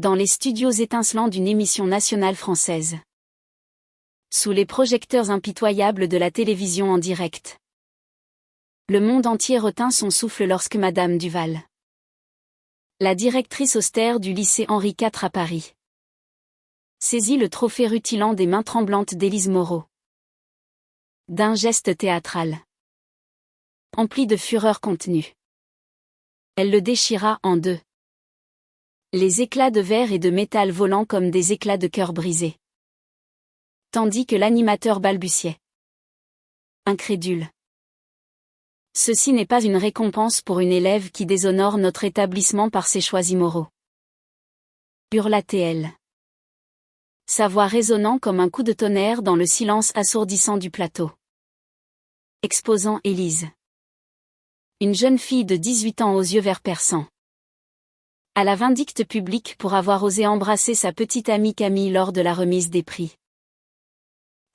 dans les studios étincelants d'une émission nationale française. Sous les projecteurs impitoyables de la télévision en direct. Le monde entier retint son souffle lorsque Madame Duval, la directrice austère du lycée Henri IV à Paris, saisit le trophée rutilant des mains tremblantes d'Élise Moreau. D'un geste théâtral, empli de fureur contenue, elle le déchira en deux. Les éclats de verre et de métal volant comme des éclats de cœur brisés. Tandis que l'animateur balbutiait. Incrédule. Ceci n'est pas une récompense pour une élève qui déshonore notre établissement par ses choix immoraux. Hurla-t-elle. Sa voix résonnant comme un coup de tonnerre dans le silence assourdissant du plateau. Exposant Élise. Une jeune fille de 18 ans aux yeux verts perçants. À la vindicte publique pour avoir osé embrasser sa petite amie Camille lors de la remise des prix.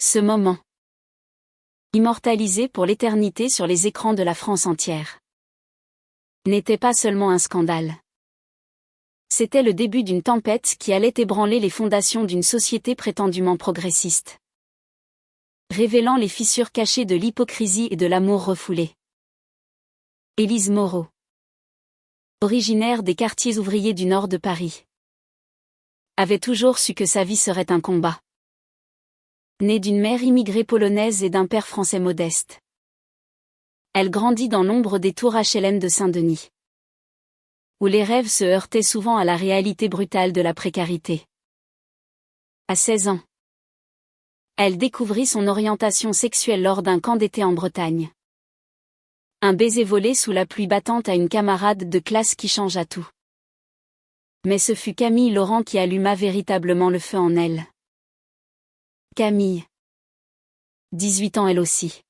Ce moment. Immortalisé pour l'éternité sur les écrans de la France entière. N'était pas seulement un scandale. C'était le début d'une tempête qui allait ébranler les fondations d'une société prétendument progressiste. Révélant les fissures cachées de l'hypocrisie et de l'amour refoulé. Élise Moreau. Originaire des quartiers ouvriers du nord de Paris. Avait toujours su que sa vie serait un combat. Née d'une mère immigrée polonaise et d'un père français modeste. Elle grandit dans l'ombre des tours HLM de Saint-Denis. Où les rêves se heurtaient souvent à la réalité brutale de la précarité. À 16 ans, elle découvrit son orientation sexuelle lors d'un camp d'été en Bretagne. Un baiser volé sous la pluie battante à une camarade de classe qui changea tout. Mais ce fut Camille Laurent qui alluma véritablement le feu en elle. Camille. 18 ans elle aussi.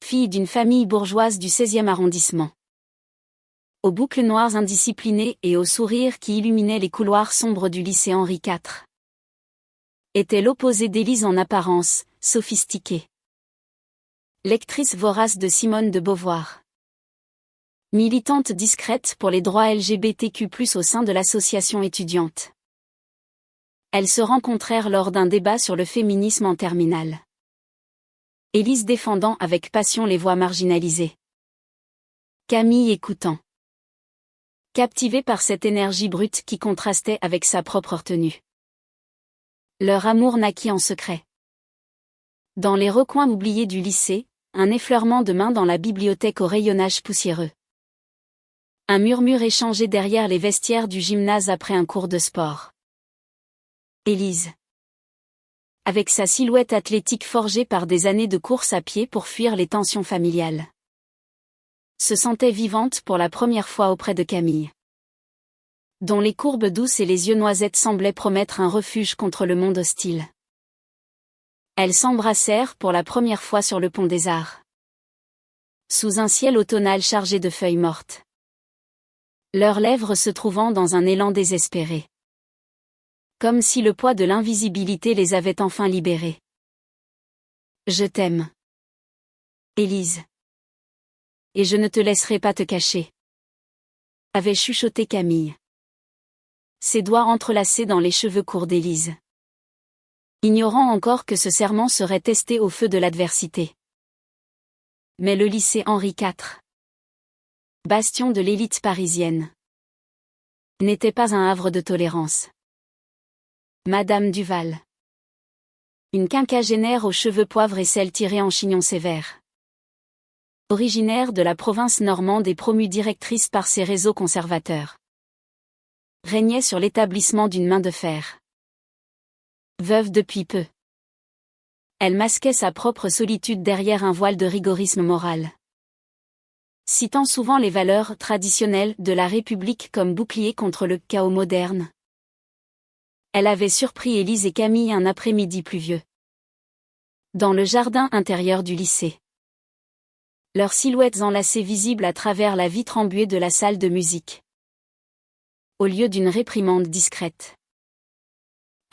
Fille d'une famille bourgeoise du 16e arrondissement. Aux boucles noires indisciplinées et au sourire qui illuminait les couloirs sombres du lycée Henri IV. Était l'opposé d'Élise en apparence, sophistiquée. Lectrice vorace de Simone de Beauvoir. Militante discrète pour les droits LGBTQ+, au sein de l'association étudiante. Elles se rencontrèrent lors d'un débat sur le féminisme en terminale. Élise défendant avec passion les voix marginalisées. Camille écoutant. Captivée par cette énergie brute qui contrastait avec sa propre retenue. Leur amour naquit en secret. Dans les recoins oubliés du lycée, un effleurement de main dans la bibliothèque au rayonnage poussiéreux. Un murmure échangé derrière les vestiaires du gymnase après un cours de sport. Élise. Avec sa silhouette athlétique forgée par des années de course à pied pour fuir les tensions familiales. Se sentait vivante pour la première fois auprès de Camille. Dont les courbes douces et les yeux noisettes semblaient promettre un refuge contre le monde hostile. Elles s'embrassèrent pour la première fois sur le pont des Arts. Sous un ciel automnal chargé de feuilles mortes. Leurs lèvres se trouvant dans un élan désespéré. Comme si le poids de l'invisibilité les avait enfin libérés. Je t'aime. Élise. Et je ne te laisserai pas te cacher. Avait chuchoté Camille. Ses doigts entrelacés dans les cheveux courts d'Élise. Ignorant encore que ce serment serait testé au feu de l'adversité. Mais le lycée Henri IV, bastion de l'élite parisienne, n'était pas un havre de tolérance. Madame Duval. Une quinquagénaire aux cheveux poivre et cils tirés en chignon sévère. Originaire de la province normande et promue directrice par ses réseaux conservateurs. Régnait sur l'établissement d'une main de fer. Veuve depuis peu. Elle masquait sa propre solitude derrière un voile de rigorisme moral. Citant souvent les valeurs traditionnelles de la République comme bouclier contre le chaos moderne. Elle avait surpris Élise et Camille un après-midi pluvieux. Dans le jardin intérieur du lycée. Leurs silhouettes enlacées visibles à travers la vitre embuée de la salle de musique. Au lieu d'une réprimande discrète.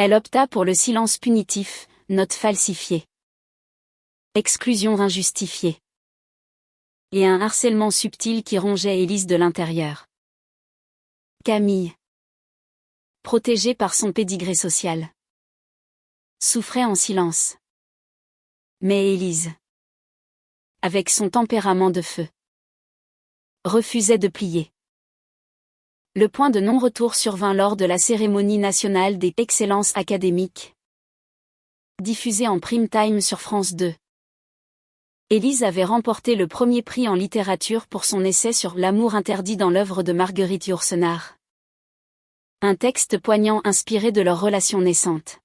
Elle opta pour le silence punitif, note falsifiée. Exclusion injustifiée. Et un harcèlement subtil qui rongeait Élise de l'intérieur. Camille. protégée par son pédigré social, souffrait en silence. Mais Élise, avec son tempérament de feu, refusait de plier. Le point de non-retour survint lors de la cérémonie nationale des excellences académiques, diffusée en prime time sur France 2. Élise avait remporté le premier prix en littérature pour son essai sur l'amour interdit dans l'œuvre de Marguerite Yourcenar. Un texte poignant inspiré de leur relation naissante,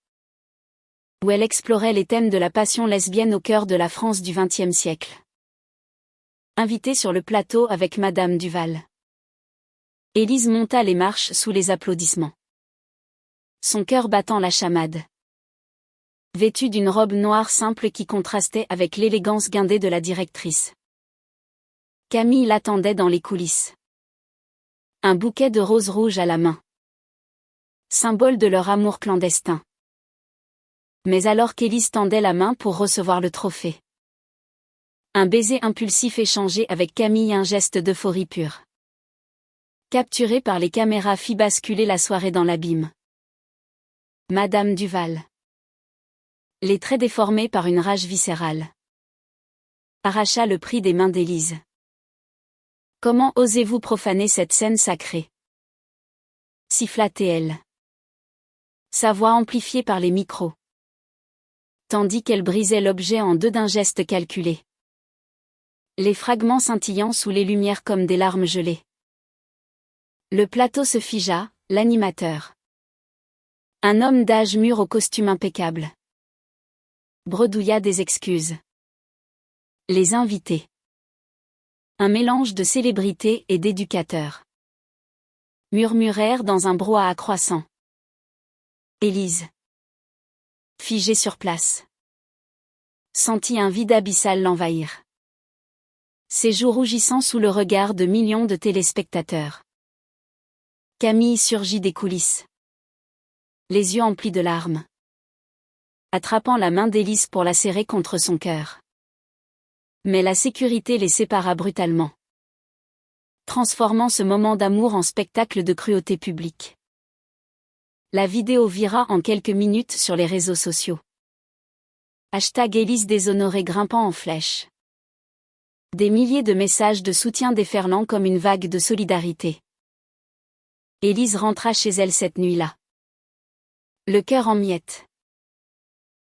où elle explorait les thèmes de la passion lesbienne au cœur de la France du XXe siècle. Invitée sur le plateau avec Madame Duval, Élise monta les marches sous les applaudissements, son cœur battant la chamade. Vêtue d'une robe noire simple qui contrastait avec l'élégance guindée de la directrice, Camille l'attendait dans les coulisses, un bouquet de roses rouges à la main, symbole de leur amour clandestin. Mais alors qu'Élise tendait la main pour recevoir le trophée, un baiser impulsif échangé avec Camille, un geste d'euphorie pure, capturé par les caméras, fit basculer la soirée dans l'abîme. Madame Duval, les traits déformés par une rage viscérale, arracha le prix des mains d'Élise. Comment osez-vous profaner cette scène sacrée? Siffla-t-elle, sa voix amplifiée par les micros, tandis qu'elle brisait l'objet en deux d'un geste calculé, les fragments scintillant sous les lumières comme des larmes gelées. Le plateau se figea, l'animateur, un homme d'âge mûr au costume impeccable, bredouilla des excuses. Les invités, un mélange de célébrités et d'éducateurs, murmurèrent dans un brouhaha croissant. Élise, figée sur place, sentit un vide abyssal l'envahir, ses joues rougissant sous le regard de millions de téléspectateurs. Camille surgit des coulisses, les yeux emplis de larmes, attrapant la main d'Élise pour la serrer contre son cœur. Mais la sécurité les sépara brutalement, transformant ce moment d'amour en spectacle de cruauté publique. La vidéo vira en quelques minutes sur les réseaux sociaux. #Élise déshonorée grimpant en flèche. Des milliers de messages de soutien déferlant comme une vague de solidarité. Élise rentra chez elle cette nuit-là, le cœur en miettes,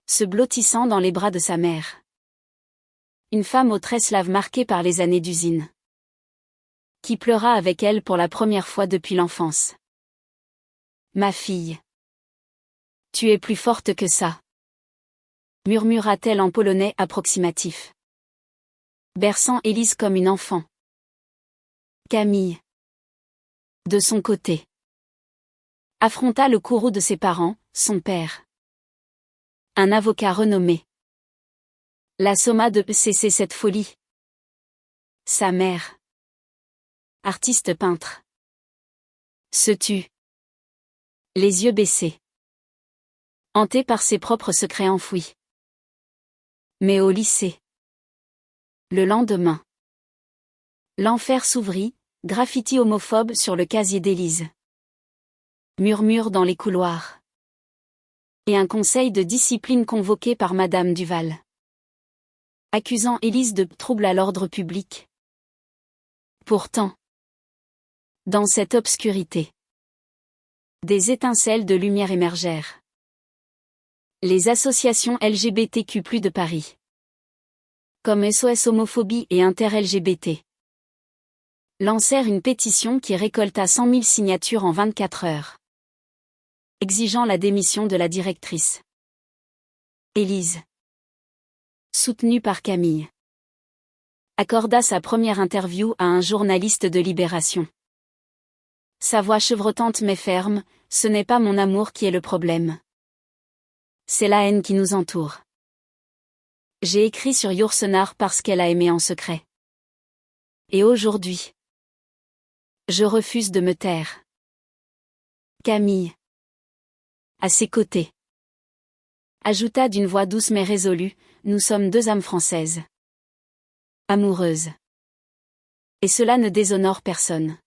se blottissant dans les bras de sa mère. Une femme aux tresses laves marquées par les années d'usine, qui pleura avec elle pour la première fois depuis l'enfance. Ma fille, tu es plus forte que ça, murmura-t-elle en polonais approximatif, berçant Élise comme une enfant. Camille, de son côté, affronta le courroux de ses parents, son père, un avocat renommé, l'assomma de cesser cette folie. Sa mère, artiste peintre, se tut, les yeux baissés, hantée par ses propres secrets enfouis. Mais au lycée, le lendemain, l'enfer s'ouvrit, graffiti homophobe sur le casier d'Élise, murmure dans les couloirs, et un conseil de discipline convoqué par Madame Duval, accusant Élise de trouble à l'ordre public. Pourtant, dans cette obscurité, des étincelles de lumière émergèrent. Les associations LGBTQ+ de Paris, comme SOS Homophobie et Inter-LGBT, lancèrent une pétition qui récolta 100 000 signatures en 24 heures, exigeant la démission de la directrice. Élise, soutenue par Camille, accorda sa première interview à un journaliste de Libération. Sa voix chevrotante mais ferme, ce n'est pas mon amour qui est le problème. C'est la haine qui nous entoure. J'ai écrit sur Yourcenar parce qu'elle a aimé en secret. Et aujourd'hui, je refuse de me taire. Camille, à ses côtés, ajouta d'une voix douce mais résolue, nous sommes deux âmes françaises, amoureuses. Et cela ne déshonore personne.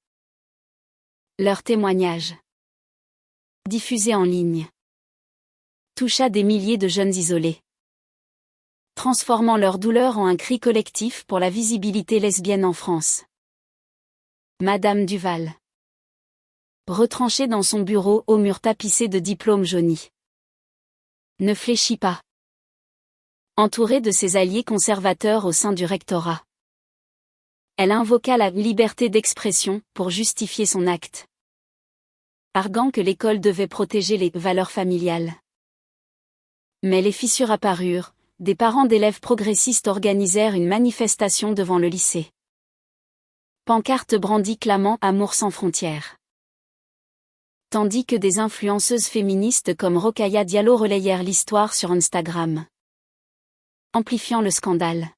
Leur témoignage, Diffusée en ligne. Toucha des milliers de jeunes isolés. Transformant leur douleur en un cri collectif pour la visibilité lesbienne en France. Madame Duval. Retranchée dans son bureau au mur tapissé de diplômes jaunis. Ne fléchit pas. Entourée de ses alliés conservateurs au sein du rectorat. Elle invoqua la liberté d'expression pour justifier son acte. Arguant que l'école devait protéger les valeurs familiales. Mais les fissures apparurent, des parents d'élèves progressistes organisèrent une manifestation devant le lycée. Pancarte brandie clamant « Amour sans frontières ». Tandis que des influenceuses féministes comme Rokhaya Diallo relayèrent l'histoire sur Instagram. Amplifiant le scandale.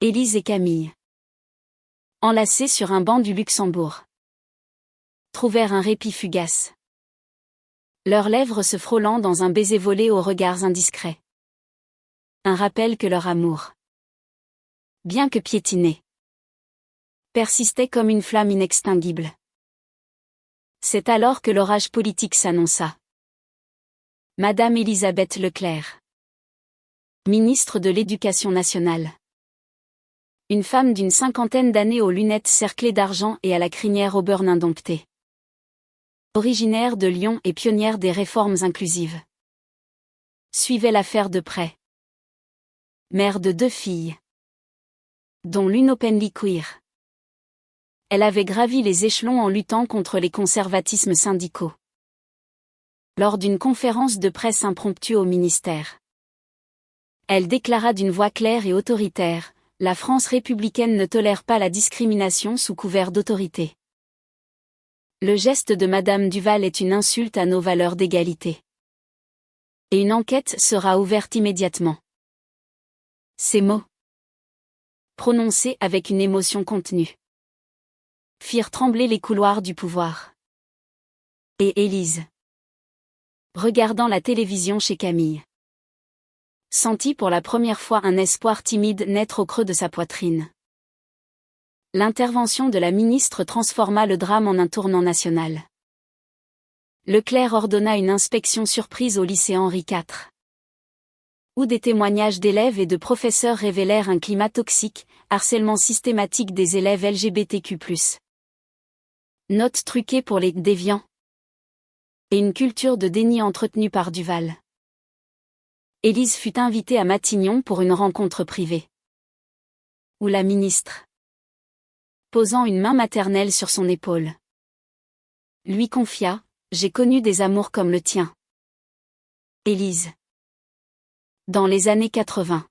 Élise et Camille. Enlacées sur un banc du Luxembourg. Trouvèrent un répit fugace. Leurs lèvres se frôlant dans un baiser volé aux regards indiscrets. Un rappel que leur amour, bien que piétiné, persistait comme une flamme inextinguible. C'est alors que l'orage politique s'annonça. Madame Elisabeth Leclerc. Ministre de l'Éducation nationale. Une femme d'une cinquantaine d'années aux lunettes cerclées d'argent et à la crinière au beurre indompté. Originaire de Lyon et pionnière des réformes inclusives. Suivait l'affaire de près. Mère de 2 filles. Dont l'une openly queer. Elle avait gravi les échelons en luttant contre les conservatismes syndicaux. Lors d'une conférence de presse impromptue au ministère. Elle déclara d'une voix claire et autoritaire, « La France républicaine ne tolère pas la discrimination sous couvert d'autorité. Le geste de Madame Duval est une insulte à nos valeurs d'égalité. Et une enquête sera ouverte immédiatement. » Ces mots, prononcés avec une émotion contenue, firent trembler les couloirs du pouvoir. Et Élise, regardant la télévision chez Camille, sentit pour la première fois un espoir timide naître au creux de sa poitrine. L'intervention de la ministre transforma le drame en un tournant national. Leclerc ordonna une inspection surprise au lycée Henri IV. Où des témoignages d'élèves et de professeurs révélèrent un climat toxique, harcèlement systématique des élèves LGBTQ+. Notes truquées pour les déviants. Et une culture de déni entretenue par Duval. Élise fut invitée à Matignon pour une rencontre privée. Où la ministre, posant une main maternelle sur son épaule, lui confia, « J'ai connu des amours comme le tien. » Élise. Dans les années 80.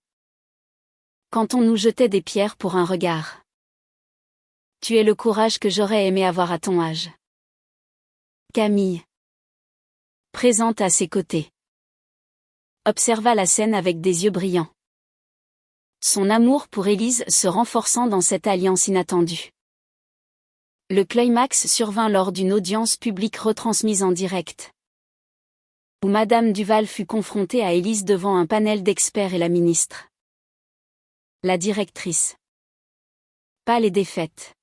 Quand on nous jetait des pierres pour un regard. Tu es le courage que j'aurais aimé avoir à ton âge. Camille. Présente à ses côtés. Observa la scène avec des yeux brillants. Son amour pour Élise se renforçant dans cette alliance inattendue. Le climax survint lors d'une audience publique retransmise en direct. Où Madame Duval fut confrontée à Élise devant un panel d'experts et la ministre. La directrice, pâle et défaite,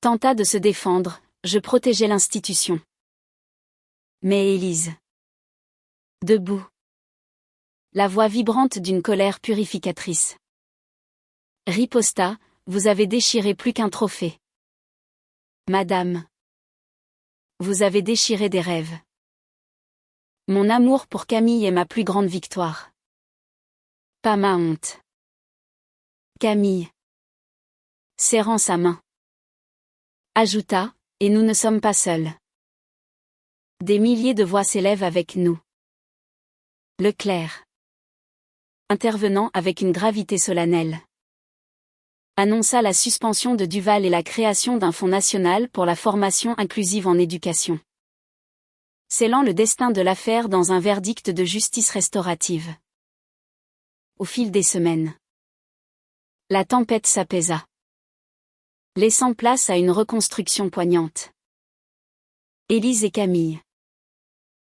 tenta de se défendre, « Je protégeais l'institution. » Mais Élise, debout, la voix vibrante d'une colère purificatrice, riposta, « Vous avez déchiré plus qu'un trophée. Madame. Vous avez déchiré des rêves. Mon amour pour Camille est ma plus grande victoire. Pas ma honte. » Camille, serrant sa main, ajouta, « Et nous ne sommes pas seuls. Des milliers de voix s'élèvent avec nous. » Leclerc, intervenant avec une gravité solennelle, annonça la suspension de Duval et la création d'un fonds national pour la formation inclusive en éducation. Scellant le destin de l'affaire dans un verdict de justice restaurative. Au fil des semaines, la tempête s'apaisa, laissant place à une reconstruction poignante. Élise et Camille,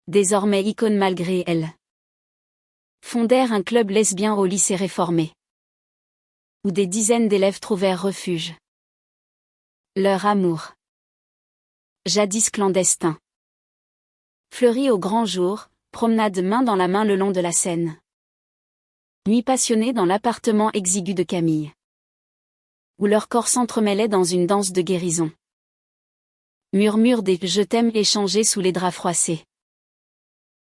désormais icônes malgré elles, fondèrent un club lesbien au lycée réformé, où des dizaines d'élèves trouvèrent refuge. Leur amour, jadis clandestin, Fleurie au grand jour, promenade main dans la main le long de la Seine. Nuit passionnée dans l'appartement exigu de Camille, où leurs corps s'entremêlaient dans une danse de guérison. Murmure des « je t'aime » échangés sous les draps froissés.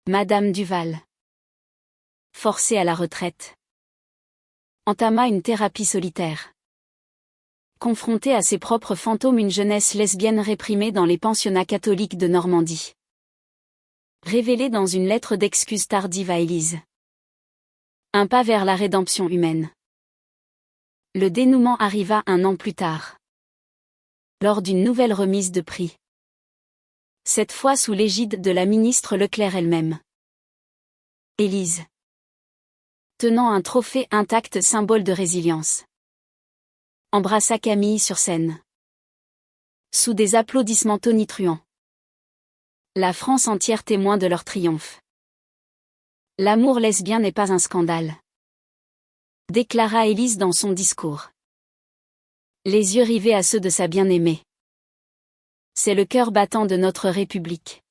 Madame Duval, forcée à la retraite, entama une thérapie solitaire. Confrontée à ses propres fantômes, une jeunesse lesbienne réprimée dans les pensionnats catholiques de Normandie. Révélée dans une lettre d'excuse tardive à Élise. Un pas vers la rédemption humaine. Le dénouement arriva 1 an plus tard. Lors d'une nouvelle remise de prix. Cette fois sous l'égide de la ministre Leclerc elle-même. Élise, tenant un trophée intact, symbole de résilience, embrassa Camille sur scène. Sous des applaudissements tonitruants. La France entière témoin de leur triomphe. L'amour lesbien n'est pas un scandale, déclara Élise dans son discours. Les yeux rivés à ceux de sa bien-aimée. C'est le cœur battant de notre République.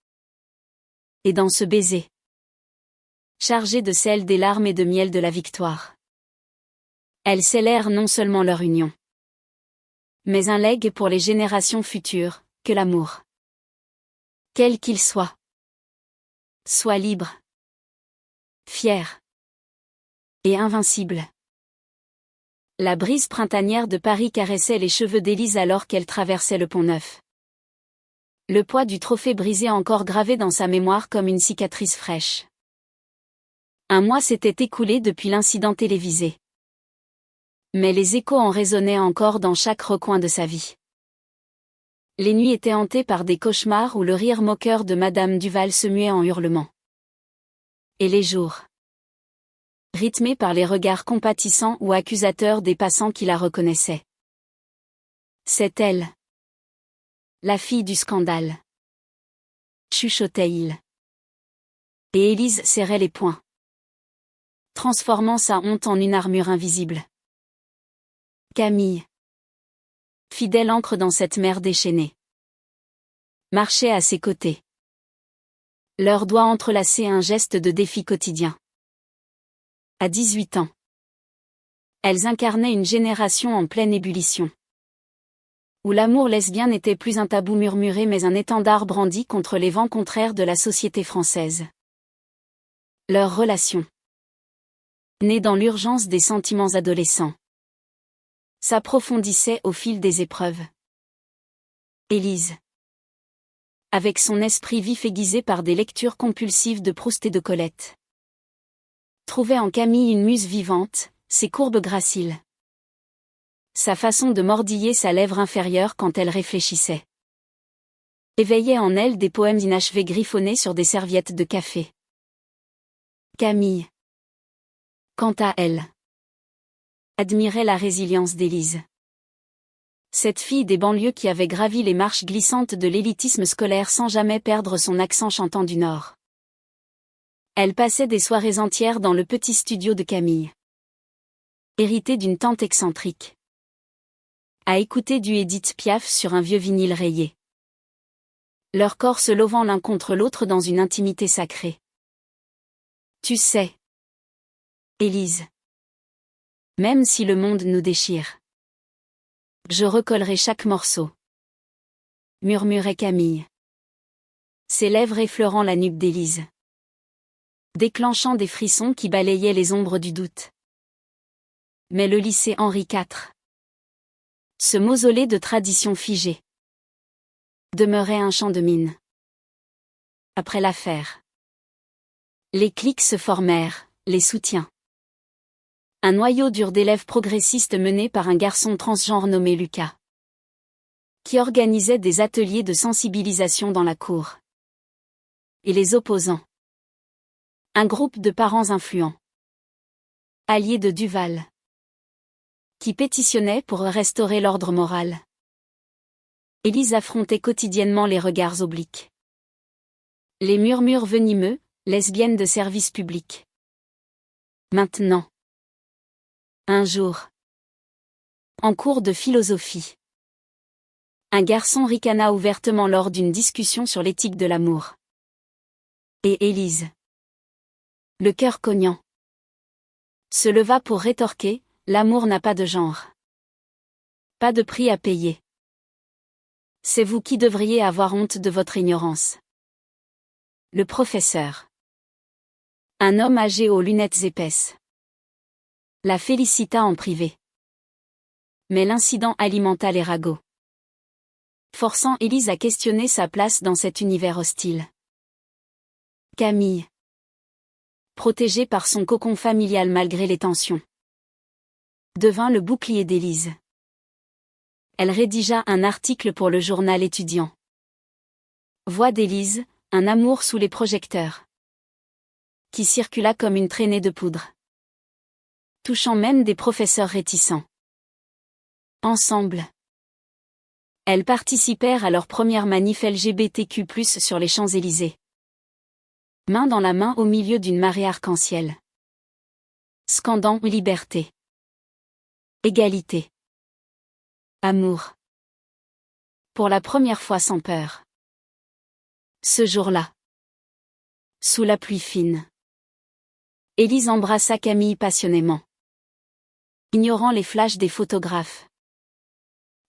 Et dans ce baiser, chargé de sel des larmes et de miel de la victoire, elles scellèrent non seulement leur union, mais un legs pour les générations futures, que l'amour, quel qu'il soit libre, fier et invincible. La brise printanière de Paris caressait les cheveux d'Élise alors qu'elle traversait le Pont-Neuf. Le poids du trophée brisé encore gravé dans sa mémoire comme une cicatrice fraîche. 1 mois s'était écoulé depuis l'incident télévisé. Mais les échos en résonnaient encore dans chaque recoin de sa vie. Les nuits étaient hantées par des cauchemars où le rire moqueur de Madame Duval se muait en hurlements. Et les jours, rythmés par les regards compatissants ou accusateurs des passants qui la reconnaissaient. C'est elle, la fille du scandale, chuchotait-il. Et Élise serrait les poings, transformant sa honte en une armure invisible. Camille, fidèle ancre dans cette mer déchaînée, marchait à ses côtés. Leurs doigts entrelacés, un geste de défi quotidien. À 18 ans, elles incarnaient une génération en pleine ébullition, où l'amour lesbien n'était plus un tabou murmuré mais un étendard brandi contre les vents contraires de la société française. Leur relation, née dans l'urgence des sentiments adolescents, s'approfondissait au fil des épreuves. Élise, avec son esprit vif aiguisé par des lectures compulsives de Proust et de Colette, trouvait en Camille une muse vivante, ses courbes graciles, sa façon de mordiller sa lèvre inférieure quand elle réfléchissait, éveillait en elle des poèmes inachevés griffonnés sur des serviettes de café. Camille, quant à elle, admirait la résilience d'Élise. Cette fille des banlieues qui avait gravi les marches glissantes de l'élitisme scolaire sans jamais perdre son accent chantant du Nord. Elle passait des soirées entières dans le petit studio de Camille, hérité d'une tante excentrique, à écouter du Édith Piaf sur un vieux vinyle rayé. Leurs corps se lovant l'un contre l'autre dans une intimité sacrée. Tu sais, Élise, même si le monde nous déchire, je recollerai chaque morceau, murmurait Camille, ses lèvres effleurant la nuque d'Élise, déclenchant des frissons qui balayaient les ombres du doute. Mais le lycée Henri IV, ce mausolée de tradition figée, demeurait un champ de mines. Après l'affaire, les cliques se formèrent, les soutiens. Un noyau dur d'élèves progressistes mené par un garçon transgenre nommé Lucas, qui organisait des ateliers de sensibilisation dans la cour. Et les opposants. Un groupe de parents influents, alliés de Duval, qui pétitionnaient pour restaurer l'ordre moral. Élise affrontait quotidiennement les regards obliques, les murmures venimeux, lesbiennes de service public. Maintenant, un jour, en cours de philosophie, un garçon ricana ouvertement lors d'une discussion sur l'éthique de l'amour. Et Élise, le cœur cognant, se leva pour rétorquer, l'amour n'a pas de genre. Pas de prix à payer. C'est vous qui devriez avoir honte de votre ignorance. Le professeur. Un homme âgé aux lunettes épaisses. La félicita en privé. Mais l'incident alimenta les ragots, forçant Élise à questionner sa place dans cet univers hostile. Camille, protégée par son cocon familial malgré les tensions, devint le bouclier d'Élise. Elle rédigea un article pour le journal étudiant. Voix d'Élise, un amour sous les projecteurs, qui circula comme une traînée de poudre, touchant même des professeurs réticents. Ensemble, elles participèrent à leur première manif LGBTQ+ sur les Champs-Élysées. Main dans la main au milieu d'une marée arc-en-ciel. Scandant liberté, égalité, amour. Pour la première fois sans peur. Ce jour-là, sous la pluie fine, Élise embrassa Camille passionnément, ignorant les flashs des photographes.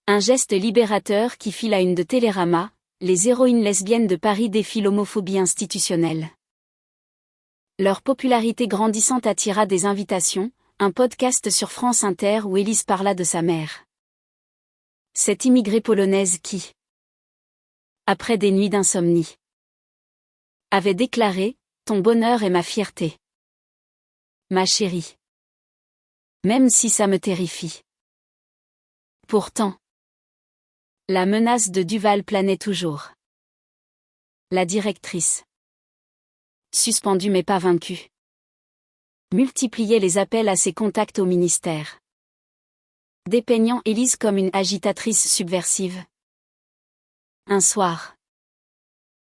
Un geste libérateur qui fit la une de Télérama, les héroïnes lesbiennes de Paris défient l'homophobie institutionnelle. Leur popularité grandissante attira des invitations, un podcast sur France Inter où Élise parla de sa mère. Cette immigrée polonaise qui, après des nuits d'insomnie, avait déclaré « Ton bonheur est ma fierté. Ma chérie. Même si ça me terrifie. » Pourtant, la menace de Duval planait toujours. La directrice, suspendue mais pas vaincue, multipliait les appels à ses contacts au ministère, dépeignant Élise comme une agitatrice subversive. Un soir,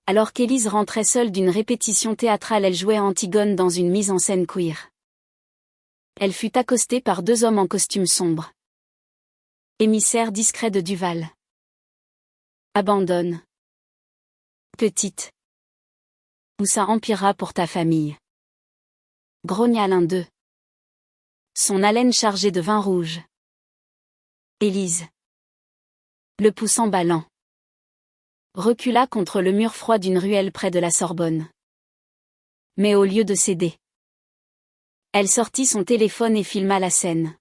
alors qu'Élise rentrait seule d'une répétition théâtrale, elle jouait Antigone dans une mise en scène queer. Elle fut accostée par deux hommes en costume sombre, émissaires discrets de Duval. Abandonne, petite, ou ça empirera pour ta famille. Grogna l'un d'eux, son haleine chargée de vin rouge. Élise, le pouce emballant, recula contre le mur froid d'une ruelle près de la Sorbonne. Mais au lieu de céder, elle sortit son téléphone et filma la scène.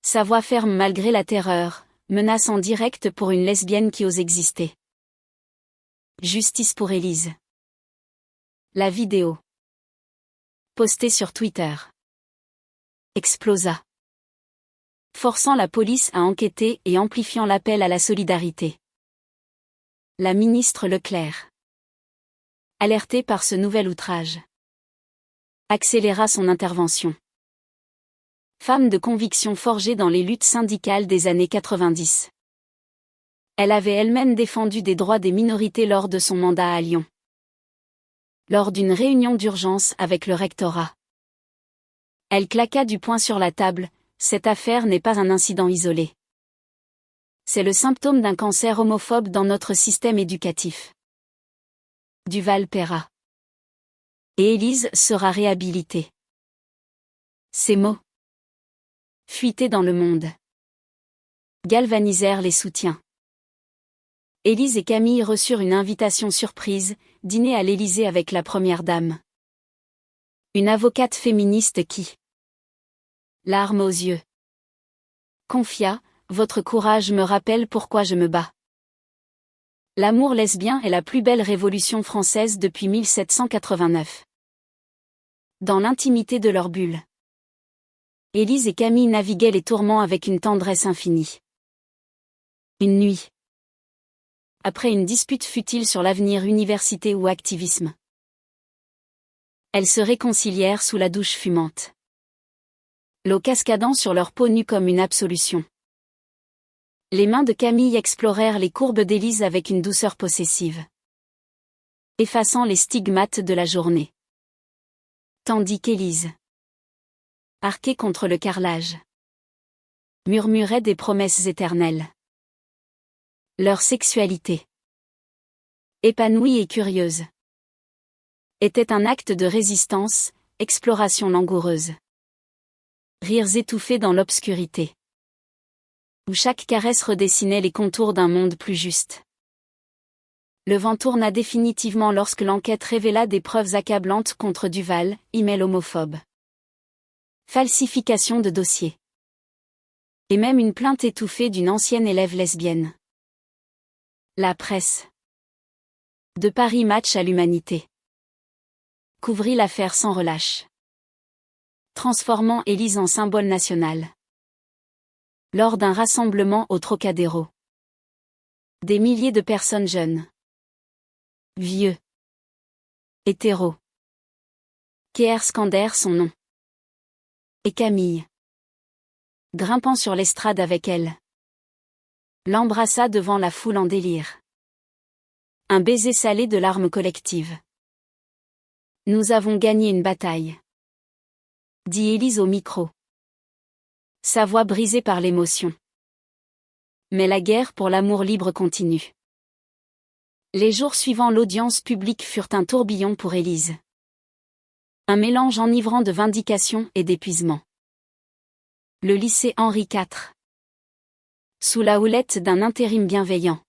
Sa voix ferme malgré la terreur, menace en direct pour une lesbienne qui ose exister. Justice pour Élise. La vidéo, postée sur Twitter, explosa, forçant la police à enquêter et amplifiant l'appel à la solidarité. La ministre Leclerc, alertée par ce nouvel outrage, accéléra son intervention. Femme de conviction forgée dans les luttes syndicales des années 90. Elle avait elle-même défendu des droits des minorités lors de son mandat à Lyon. Lors d'une réunion d'urgence avec le rectorat, elle claqua du poing sur la table, cette affaire n'est pas un incident isolé. C'est le symptôme d'un cancer homophobe dans notre système éducatif. Duval paiera. Et Élise sera réhabilitée. Ces mots, fuités dans le monde, galvanisèrent les soutiens. Élise et Camille reçurent une invitation surprise, dîner à l'Élysée avec la première dame. Une avocate féministe qui, larmes aux yeux, confia, « Votre courage me rappelle pourquoi je me bats. » L'amour lesbien est la plus belle révolution française depuis 1789. Dans l'intimité de leur bulle, Élise et Camille naviguaient les tourments avec une tendresse infinie. Une nuit, après une dispute futile sur l'avenir université ou activisme, elles se réconcilièrent sous la douche fumante, l'eau cascadant sur leur peau nue comme une absolution. Les mains de Camille explorèrent les courbes d'Élise avec une douceur possessive, effaçant les stigmates de la journée. Tandis qu'Élise, arquée contre le carrelage, murmurait des promesses éternelles. Leur sexualité, épanouie et curieuse, était un acte de résistance, exploration langoureuse. Rires étouffés dans l'obscurité. Où chaque caresse redessinait les contours d'un monde plus juste. Le vent tourna définitivement lorsque l'enquête révéla des preuves accablantes contre Duval, email homophobe. Falsification de dossiers. Et même une plainte étouffée d'une ancienne élève lesbienne. La presse de Paris Match à l'Humanité couvrit l'affaire sans relâche, transformant Élise en symbole national. Lors d'un rassemblement au Trocadéro, des milliers de personnes jeunes, vieux, hétéros, scandèrent son nom. Et Camille, grimpant sur l'estrade avec elle, l'embrassa devant la foule en délire. Un baiser salé de larmes collectives. Nous avons gagné une bataille, dit Élise au micro, sa voix brisée par l'émotion. Mais la guerre pour l'amour libre continue. Les jours suivant l'audience publique furent un tourbillon pour Élise. Un mélange enivrant de vindication et d'épuisement. Le lycée Henri IV, sous la houlette d'un intérim bienveillant,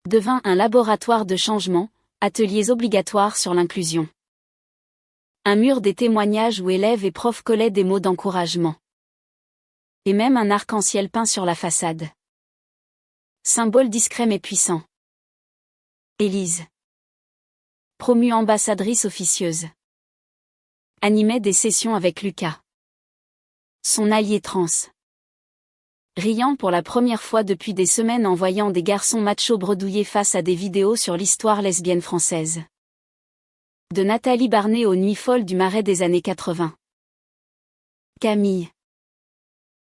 devint un laboratoire de changement, ateliers obligatoires sur l'inclusion. Un mur des témoignages où élèves et profs collaient des mots d'encouragement. Et même un arc-en-ciel peint sur la façade. Symbole discret mais puissant. Élise, promue ambassadrice officieuse, animait des sessions avec Lucas, son allié trans. Riant pour la première fois depuis des semaines en voyant des garçons machos bredouiller face à des vidéos sur l'histoire lesbienne française. De Nathalie Barnet aux nuits folles du Marais des années 80. Camille,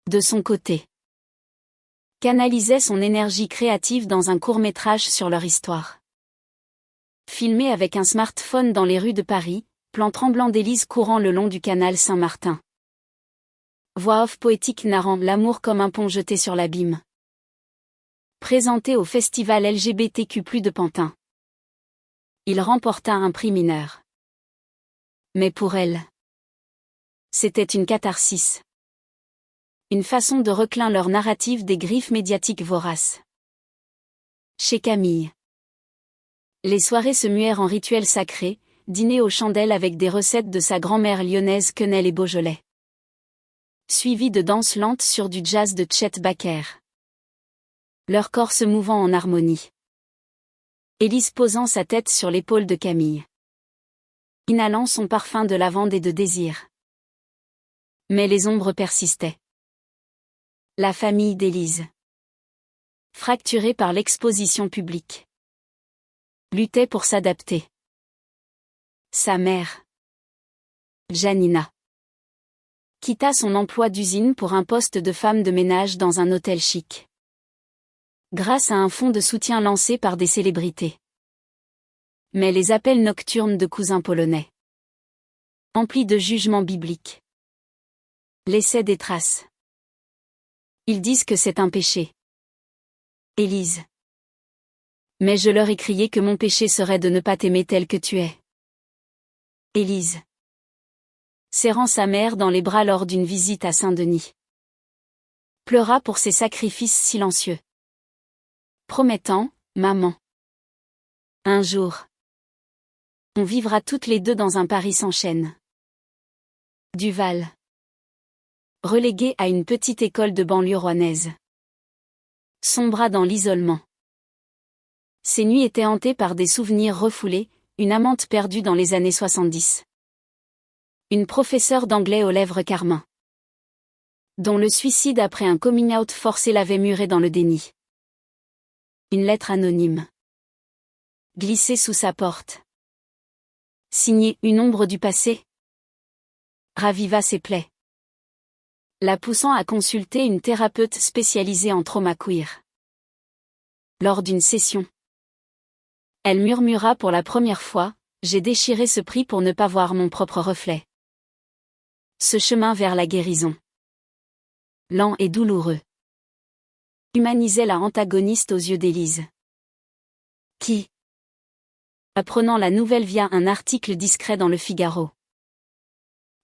de son côté, canalisait son énergie créative dans un court-métrage sur leur histoire. Filmé avec un smartphone dans les rues de Paris, plan tremblant d'Élise courant le long du canal Saint-Martin. Voix off poétique narrant l'amour comme un pont jeté sur l'abîme. Présenté au festival LGBTQ+ de Pantin. Il remporta un prix mineur. Mais pour elle, c'était une catharsis. Une façon de reclin leur narrative des griffes médiatiques voraces. Chez Camille, les soirées se muèrent en rituels sacrés, dîner aux chandelles avec des recettes de sa grand-mère lyonnaise Quenelle et Beaujolais. Suivi de danses lentes sur du jazz de Chet Baker. Leur corps se mouvant en harmonie. Élise posant sa tête sur l'épaule de Camille. Inhalant son parfum de lavande et de désir. Mais les ombres persistaient. La famille d'Élise, fracturée par l'exposition publique, luttait pour s'adapter. Sa mère, Janina, quitta son emploi d'usine pour un poste de femme de ménage dans un hôtel chic. Grâce à un fonds de soutien lancé par des célébrités. Mais les appels nocturnes de cousins polonais, emplis de jugements bibliques, laissaient des traces. Ils disent que c'est un péché. Élise. Mais je leur ai crié que mon péché serait de ne pas t'aimer tel que tu es. Élise, serrant sa mère dans les bras lors d'une visite à Saint-Denis, pleura pour ses sacrifices silencieux. Promettant, maman, un jour, on vivra toutes les deux dans un Paris sans chaîne. Duval, relégué à une petite école de banlieue rouennaise, sombra dans l'isolement. Ses nuits étaient hantées par des souvenirs refoulés, une amante perdue dans les années 70. Une professeure d'anglais aux lèvres carmin, dont le suicide après un coming out forcé l'avait muré dans le déni. Une lettre anonyme, glissée sous sa porte, signée Une ombre du passé, raviva ses plaies, la poussant à consulter une thérapeute spécialisée en trauma queer. Lors d'une session, elle murmura pour la première fois, j'ai déchiré ce prix pour ne pas voir mon propre reflet. Ce chemin vers la guérison, lent et douloureux, humanisait la antagoniste aux yeux d'Élise, qui apprenant la nouvelle via un article discret dans Le Figaro.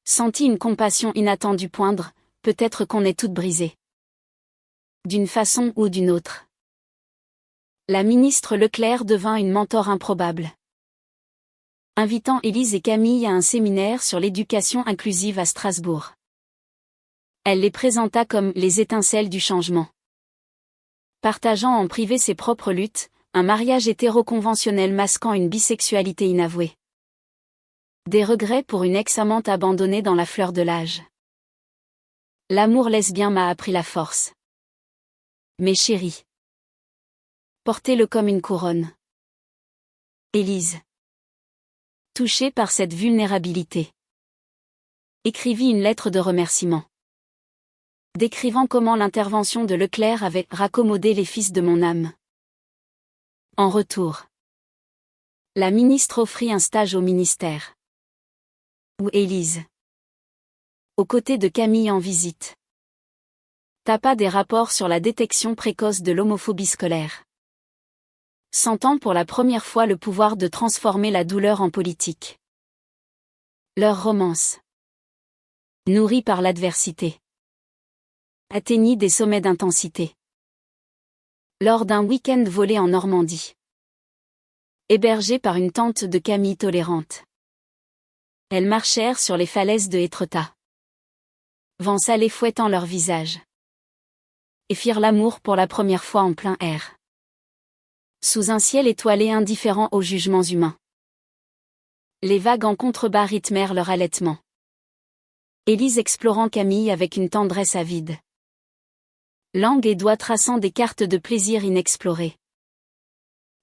Sentit une compassion inattendue poindre, peut-être qu'on est toutes brisées. D'une façon ou d'une autre. La ministre Leclerc devint une mentor improbable. Invitant Élise et Camille à un séminaire sur l'éducation inclusive à Strasbourg. Elle les présenta comme les étincelles du changement. Partageant en privé ses propres luttes, un mariage hétéroconventionnel masquant une bisexualité inavouée. Des regrets pour une ex-amante abandonnée dans la fleur de l'âge. L'amour lesbien m'a appris la force. Mes chéris. Portez-le comme une couronne. Élise. Touchée par cette vulnérabilité. Écrivit une lettre de remerciement. Décrivant comment l'intervention de Leclerc avait raccommodé les fils de mon âme. En retour, la ministre offrit un stage au ministère. Où Élise, aux côtés de Camille en visite, tapa des rapports sur la détection précoce de l'homophobie scolaire. Sentant pour la première fois le pouvoir de transformer la douleur en politique. Leur romance, nourrie par l'adversité, atteignit des sommets d'intensité. Lors d'un week-end volé en Normandie. Hébergés par une tante de Camille tolérante. Elles marchèrent sur les falaises de Étretat. Vent salé fouettant leur visage. Et firent l'amour pour la première fois en plein air. Sous un ciel étoilé indifférent aux jugements humains. Les vagues en contrebas rythmèrent leur allaitement. Élise explorant Camille avec une tendresse avide. Langue et doigts traçant des cartes de plaisir inexplorées.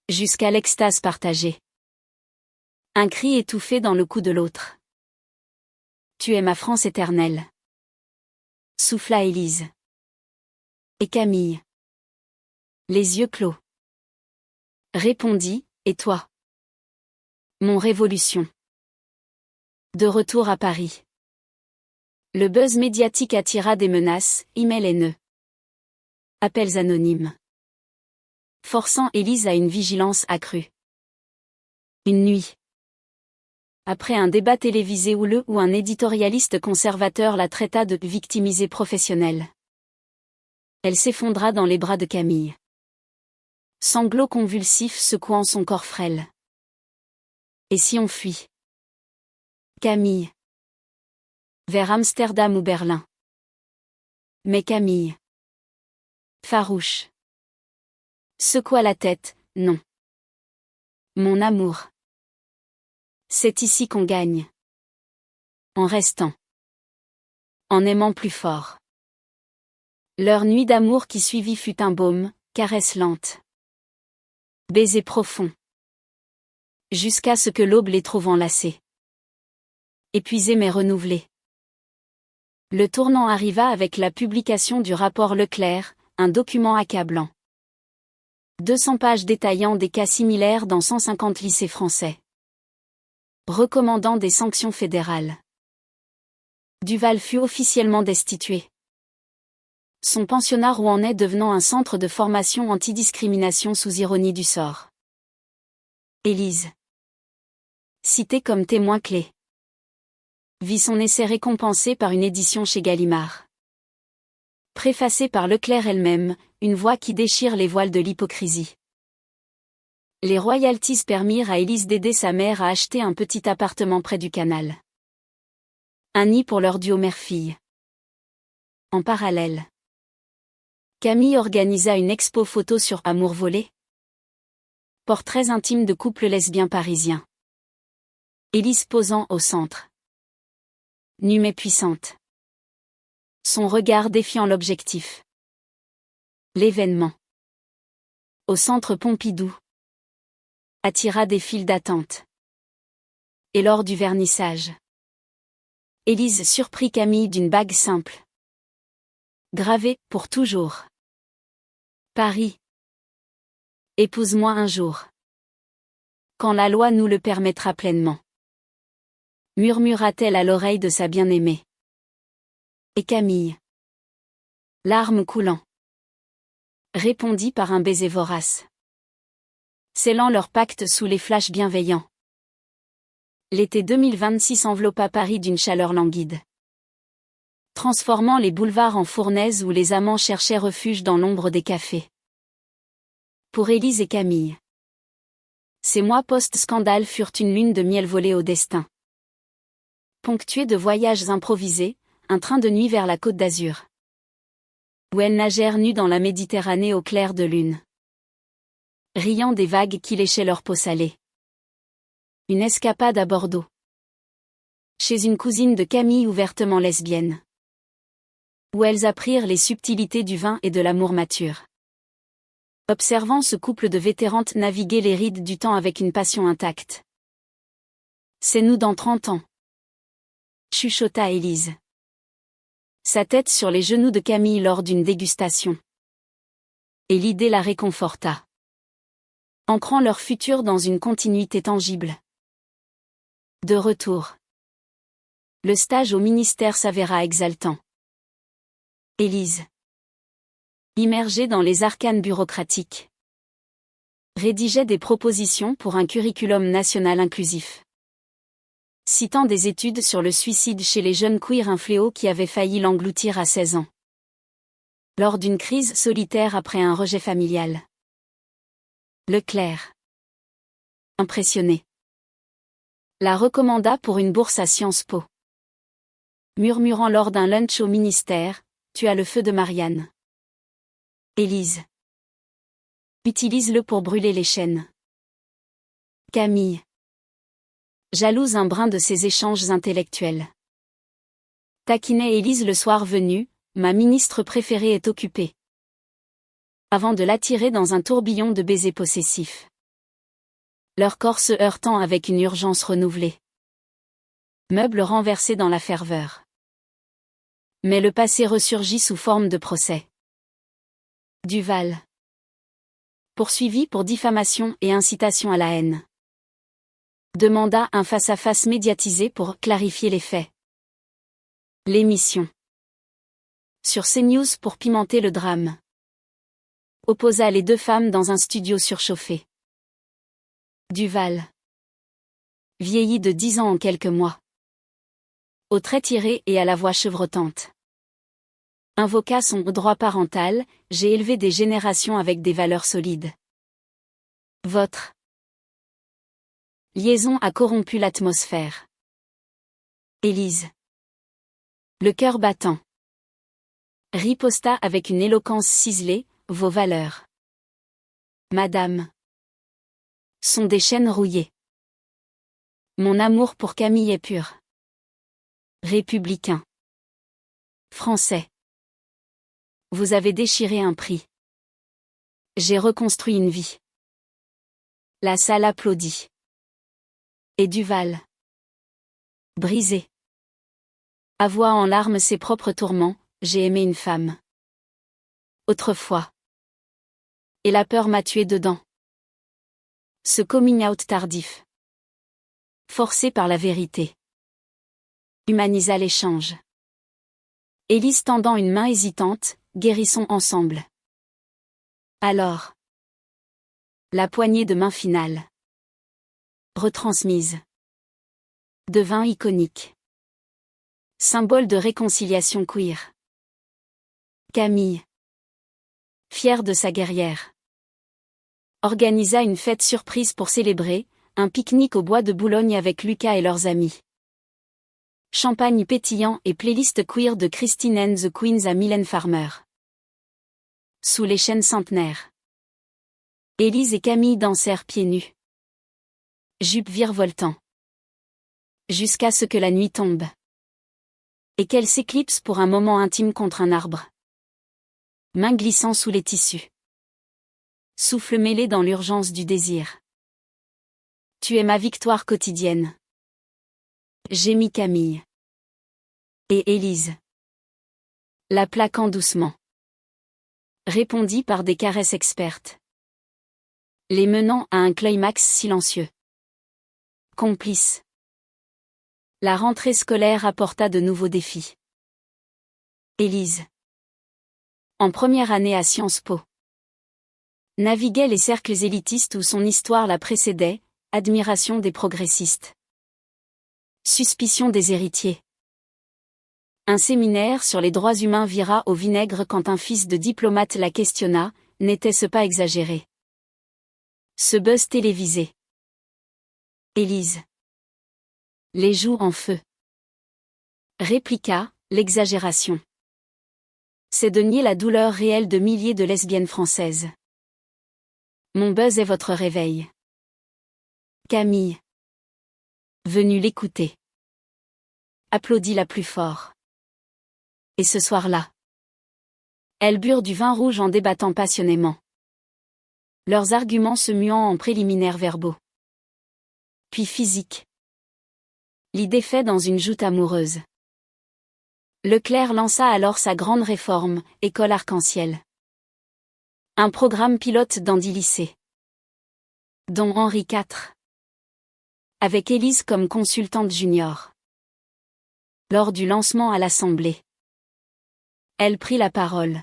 Jusqu'à l'extase partagée. Un cri étouffé dans le cou de l'autre. Tu es ma France éternelle. Souffla Élise. Et Camille. Les yeux clos. Répondit, et toi? Mon révolution. De retour à Paris. Le buzz médiatique attira des menaces, emails haineux. Appels anonymes. Forçant Élise à une vigilance accrue. Une nuit. Après un débat télévisé houleux où un éditorialiste conservateur la traita de victimisée professionnelle. Elle s'effondra dans les bras de Camille. Sanglots convulsifs secouant son corps frêle. Et si on fuit? Camille. Vers Amsterdam ou Berlin. Mais Camille. Farouche. Secoua la tête, non. Mon amour. C'est ici qu'on gagne. En restant. En aimant plus fort. Leur nuit d'amour qui suivit fut un baume, caresse lente. Baiser profond. Jusqu'à ce que l'aube les trouve enlacés. Épuisés mais renouvelés. Le tournant arriva avec la publication du rapport Leclerc, un document accablant. 200 pages détaillant des cas similaires dans 150 lycées français. Recommandant des sanctions fédérales. Duval fut officiellement destitué. Son pensionnat rouennais devenant un centre de formation antidiscrimination sous ironie du sort. Élise. Citée comme témoin clé. Vit son essai récompensé par une édition chez Gallimard. Préfacée par Leclerc elle-même, une voix qui déchire les voiles de l'hypocrisie. Les royalties permirent à Élise d'aider sa mère à acheter un petit appartement près du canal. Un nid pour leur duo mère-fille. En parallèle, Camille organisa une expo photo sur Amour volé. Portraits intimes de couples lesbiens parisiens. Élise posant au centre. Nue mais puissante. Son regard défiant l'objectif. L'événement. Au centre Pompidou. Attira des files d'attente. Et lors du vernissage. Élise surprit Camille d'une bague simple. Gravée, pour toujours. Paris. Épouse-moi un jour. Quand la loi nous le permettra pleinement. Murmura-t-elle à l'oreille de sa bien-aimée. Et Camille. Larmes coulant. Répondit par un baiser vorace. Scellant leur pacte sous les flashs bienveillants. L'été 2026 enveloppa Paris d'une chaleur languide, transformant les boulevards en fournaises où les amants cherchaient refuge dans l'ombre des cafés. Pour Élise et Camille, ces mois post-scandale furent une lune de miel volée au destin. Ponctués de voyages improvisés, un train de nuit vers la Côte d'Azur, où elles nagèrent nues dans la Méditerranée au clair de lune, riant des vagues qui léchaient leur peau salée. Une escapade à Bordeaux, chez une cousine de Camille ouvertement lesbienne, où elles apprirent les subtilités du vin et de l'amour mature. Observant ce couple de vétérantes naviguer les rides du temps avec une passion intacte. C'est nous dans 30 ans, chuchota Élise, sa tête sur les genoux de Camille lors d'une dégustation. Et l'idée la réconforta, ancrant leur futur dans une continuité tangible. De retour, le stage au ministère s'avéra exaltant. Élise, immergée dans les arcanes bureaucratiques, rédigeait des propositions pour un curriculum national inclusif, citant des études sur le suicide chez les jeunes queers, un fléau qui avait failli l'engloutir à 16 ans, lors d'une crise solitaire après un rejet familial. Leclerc, impressionné, la recommanda pour une bourse à Sciences Po, murmurant lors d'un lunch au ministère: « Tu as le feu de Marianne. Élise, utilise-le pour brûler les chaînes. » Camille, jalouse un brin de ces échanges intellectuels, taquinait Élise le soir venu: « Ma ministre préférée est occupée. » Avant de l'attirer dans un tourbillon de baisers possessifs, leur corps se heurtant avec une urgence renouvelée. Meubles renversés dans la ferveur. Mais le passé ressurgit sous forme de procès. Duval, poursuivi pour diffamation et incitation à la haine, demanda un face-à-face médiatisé pour clarifier les faits. L'émission, sur CNews pour pimenter le drame, opposa les deux femmes dans un studio surchauffé. Duval, vieilli de 10 ans en quelques mois, aux traits tirés et à la voix chevrotante, invoqua son droit parental: « J'ai élevé des générations avec des valeurs solides. Votre liaison a corrompu l'atmosphère. » Élise, le cœur battant, riposta avec une éloquence ciselée: « Vos valeurs, madame, sont des chaînes rouillées. Mon amour pour Camille est pur. Républicain. Français. Vous avez déchiré un prix. J'ai reconstruit une vie. » La salle applaudit. Et Duval, brisé, avoua en larmes ses propres tourments: « J'ai aimé une femme autrefois. Et la peur m'a tué dedans. » Ce coming out tardif, forcé par la vérité, humanisa l'échange. Élise tendant une main hésitante: « Guérissons ensemble. » Alors, la poignée de main finale, retransmise, devint iconique. Symbole de réconciliation queer. Camille, fière de sa guerrière, organisa une fête surprise pour célébrer, un pique-nique au bois de Boulogne avec Lucas et leurs amis. Champagne pétillant et playlist queer de Christine and the Queens à Mylène Farmer. Sous les chênes centenaires, Élise et Camille dansèrent pieds nus, jupes virevoltant, jusqu'à ce que la nuit tombe, et qu'elle s'éclipse pour un moment intime contre un arbre. Mains glissant sous les tissus, souffle mêlé dans l'urgence du désir. Tu es ma victoire quotidienne. Gémit Camille. Et Élise, la plaquant doucement, répondit par des caresses expertes, les menant à un climax silencieux. Complice. La rentrée scolaire apporta de nouveaux défis. Élise, en première année à Sciences Po, naviguait les cercles élitistes où son histoire la précédait, admiration des progressistes. Suspicion des héritiers. Un séminaire sur les droits humains vira au vinaigre quand un fils de diplomate la questionna, n'était-ce pas exagéré? Ce buzz télévisé. Élise. Les joues en feu. Répliqua, l'exagération. C'est de nier la douleur réelle de milliers de lesbiennes françaises. Mon buzz est votre réveil. Camille. Venue l'écouter. Applaudit la plus fort. Et ce soir-là, elles burent du vin rouge en débattant passionnément. Leurs arguments se muant en préliminaires verbaux. Puis physiques. L'idée fait dans une joute amoureuse. Leclerc lança alors sa grande réforme, École Arc-en-Ciel. Un programme pilote dans 10 lycées. Dont Henri IV. Avec Élise comme consultante junior. Lors du lancement à l'Assemblée, elle prit la parole.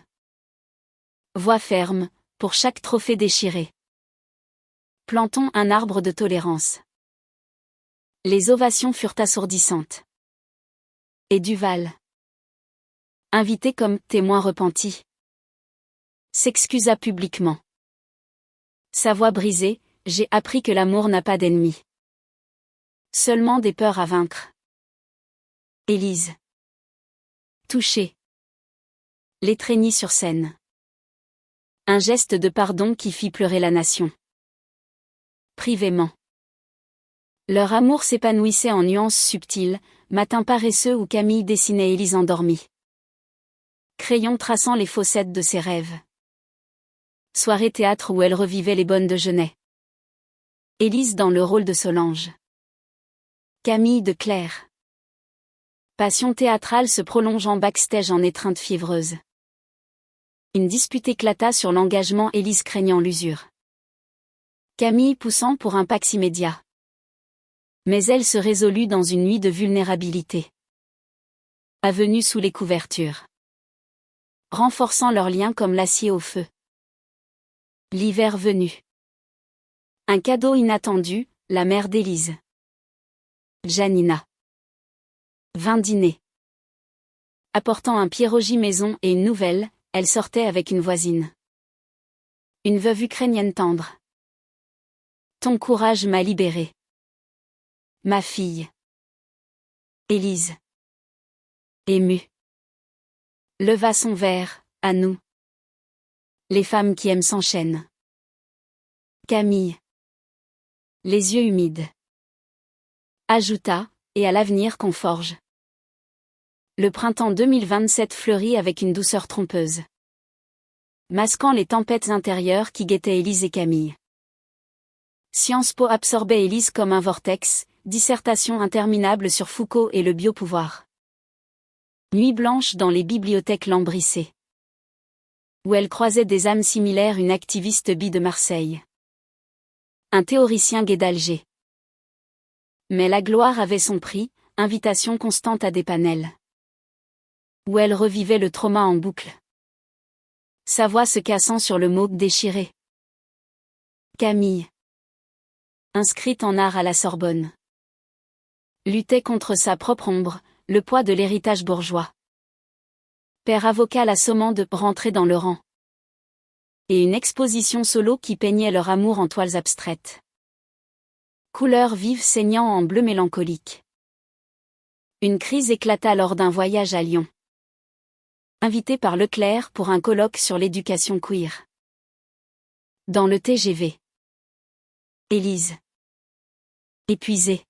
Voix ferme, pour chaque trophée déchiré. Plantons un arbre de tolérance. Les ovations furent assourdissantes. Et Duval, invité comme témoin repenti, s'excusa publiquement. Sa voix brisée, j'ai appris que l'amour n'a pas d'ennemis. Seulement des peurs à vaincre. Élise, touchée, l'étreignit sur scène. Un geste de pardon qui fit pleurer la nation. Privément. Leur amour s'épanouissait en nuances subtiles, matin paresseux où Camille dessinait Élise endormie. Crayon traçant les fossettes de ses rêves. Soirée théâtre où elle revivait les bonnes de Genet. Élise dans le rôle de Solange. Camille de Claire. Passion théâtrale se prolongeant backstage en étreinte fiévreuse. Une dispute éclata sur l'engagement, Élise craignant l'usure. Camille poussant pour un pax immédiat. Mais elle se résolut dans une nuit de vulnérabilité. Avenue sous les couvertures. Renforçant leurs liens comme l'acier au feu. L'hiver venu. Un cadeau inattendu, la mère d'Élise. Janina. 20 dîners. Apportant un pierogi maison et une nouvelle, elle sortait avec une voisine. Une veuve ukrainienne tendre. Ton courage m'a libérée. Ma fille. Élise. Émue. Leva son verre, à nous. Les femmes qui aiment s'enchaînent. Camille. Les yeux humides. Ajouta, et à l'avenir qu'on forge. Le printemps 2027 fleurit avec une douceur trompeuse. Masquant les tempêtes intérieures qui guettaient Élise et Camille. Sciences Po absorbait Élise comme un vortex, dissertation interminable sur Foucault et le biopouvoir. Nuit blanche dans les bibliothèques lambrissées. Où elle croisait des âmes similaires, une activiste bi de Marseille. Un théoricien gai d'Alger. Mais la gloire avait son prix, invitation constante à des panels. Où elle revivait le trauma en boucle. Sa voix se cassant sur le mot déchiré. Camille. Inscrite en art à la Sorbonne. Luttait contre sa propre ombre, le poids de l'héritage bourgeois. Père avocat l'assommant de rentrer dans le rang. Et une exposition solo qui peignait leur amour en toiles abstraites. Couleurs vives saignant en bleu mélancolique. Une crise éclata lors d'un voyage à Lyon. Invité par Leclerc pour un colloque sur l'éducation queer. Dans le TGV. Élise. Épuisée.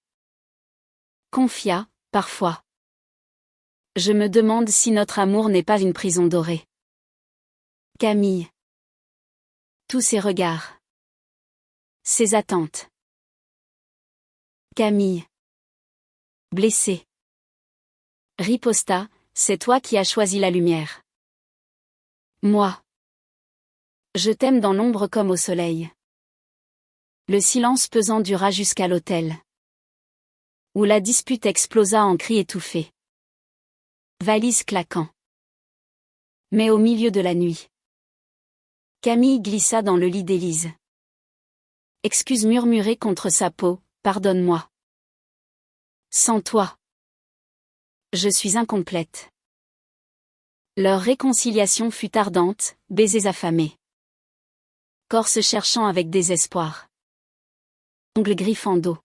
Confia, parfois. Je me demande si notre amour n'est pas une prison dorée. Camille. Tous ses regards. Ses attentes. Camille. Blessée. Riposta, c'est toi qui as choisi la lumière. Moi. Je t'aime dans l'ombre comme au soleil. Le silence pesant dura jusqu'à l'hôtel. Où la dispute explosa en cris étouffés. Valise claquant. Mais au milieu de la nuit. Camille glissa dans le lit d'Élise. Excuse murmurée contre sa peau, pardonne-moi. Sans toi, je suis incomplète. Leur réconciliation fut ardente, baisers affamés. Corps se cherchant avec désespoir. Ongles griffant d'eau.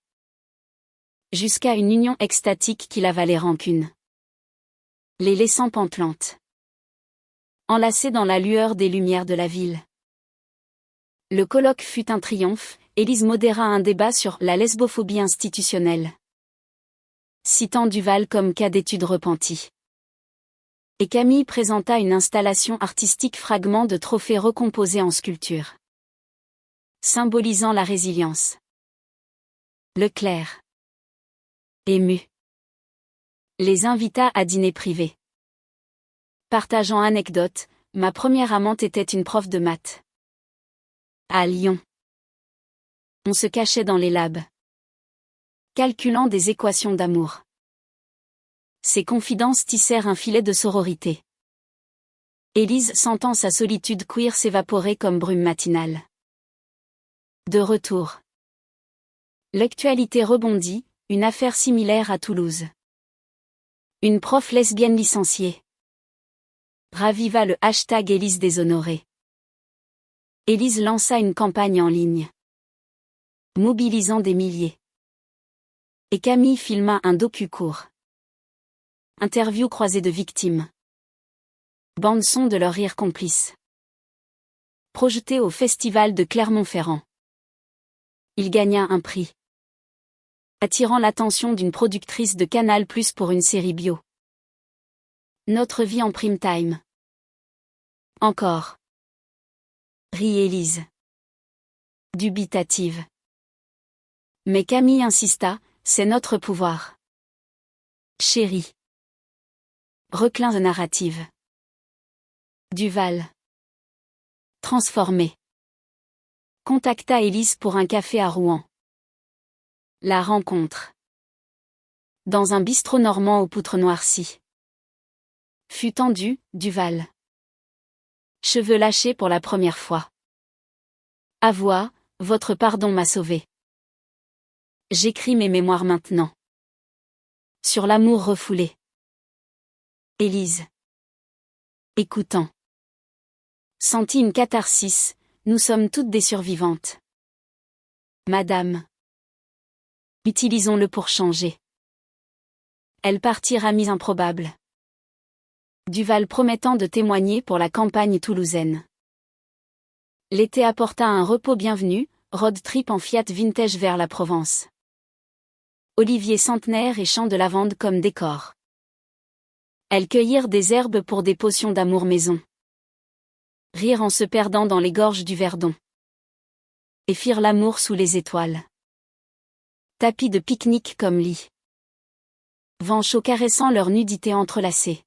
Jusqu'à une union extatique qui l'avalait rancune. Les laissant pantelantes. Enlacés dans la lueur des lumières de la ville. Le colloque fut un triomphe, Élise modéra un débat sur la lesbophobie institutionnelle. Citant Duval comme cas d'étude repentie. Et Camille présenta une installation artistique fragment de trophées recomposés en sculpture. Symbolisant la résilience. Leclerc. Ému. Les invita à dîner privé. Partageant anecdote, ma première amante était une prof de maths. À Lyon. On se cachait dans les labs. Calculant des équations d'amour. Ces confidences tissèrent un filet de sororité. Élise sentant sa solitude queer s'évaporer comme brume matinale. De retour. L'actualité rebondit, une affaire similaire à Toulouse. Une prof lesbienne licenciée. Raviva le hashtag Élise déshonorée. Élise lança une campagne en ligne. Mobilisant des milliers. Et Camille filma un docu-court. Interview croisée de victimes. Bande-son de leur rire complice. Projeté au festival de Clermont-Ferrand. Il gagna un prix. Attirant l'attention d'une productrice de Canal+ pour une série bio. Notre vie en prime time. Encore. Rit Élise. Dubitative. Mais Camille insista, c'est notre pouvoir. Chérie. Reclin de narrative. Duval. Transformé. Contacta Élise pour un café à Rouen. La rencontre. Dans un bistrot normand aux poutres noircies. Fut tendu, Duval. Cheveux lâchés pour la première fois. Avoua, votre pardon m'a sauvé. J'écris mes mémoires maintenant. Sur l'amour refoulé. Élise. Écoutant. Sentit une catharsis, nous sommes toutes des survivantes. Madame. Utilisons-le pour changer. Elle partit ramis improbable. Duval promettant de témoigner pour la campagne toulousaine. L'été apporta un repos bienvenu, road trip en Fiat vintage vers la Provence. Olivier centenaire et champs de lavande comme décor. Elles cueillirent des herbes pour des potions d'amour maison. Rirent en se perdant dans les gorges du Verdon. Et firent l'amour sous les étoiles. Tapis de pique-nique comme lit. Vent chaud caressant leur nudité entrelacée.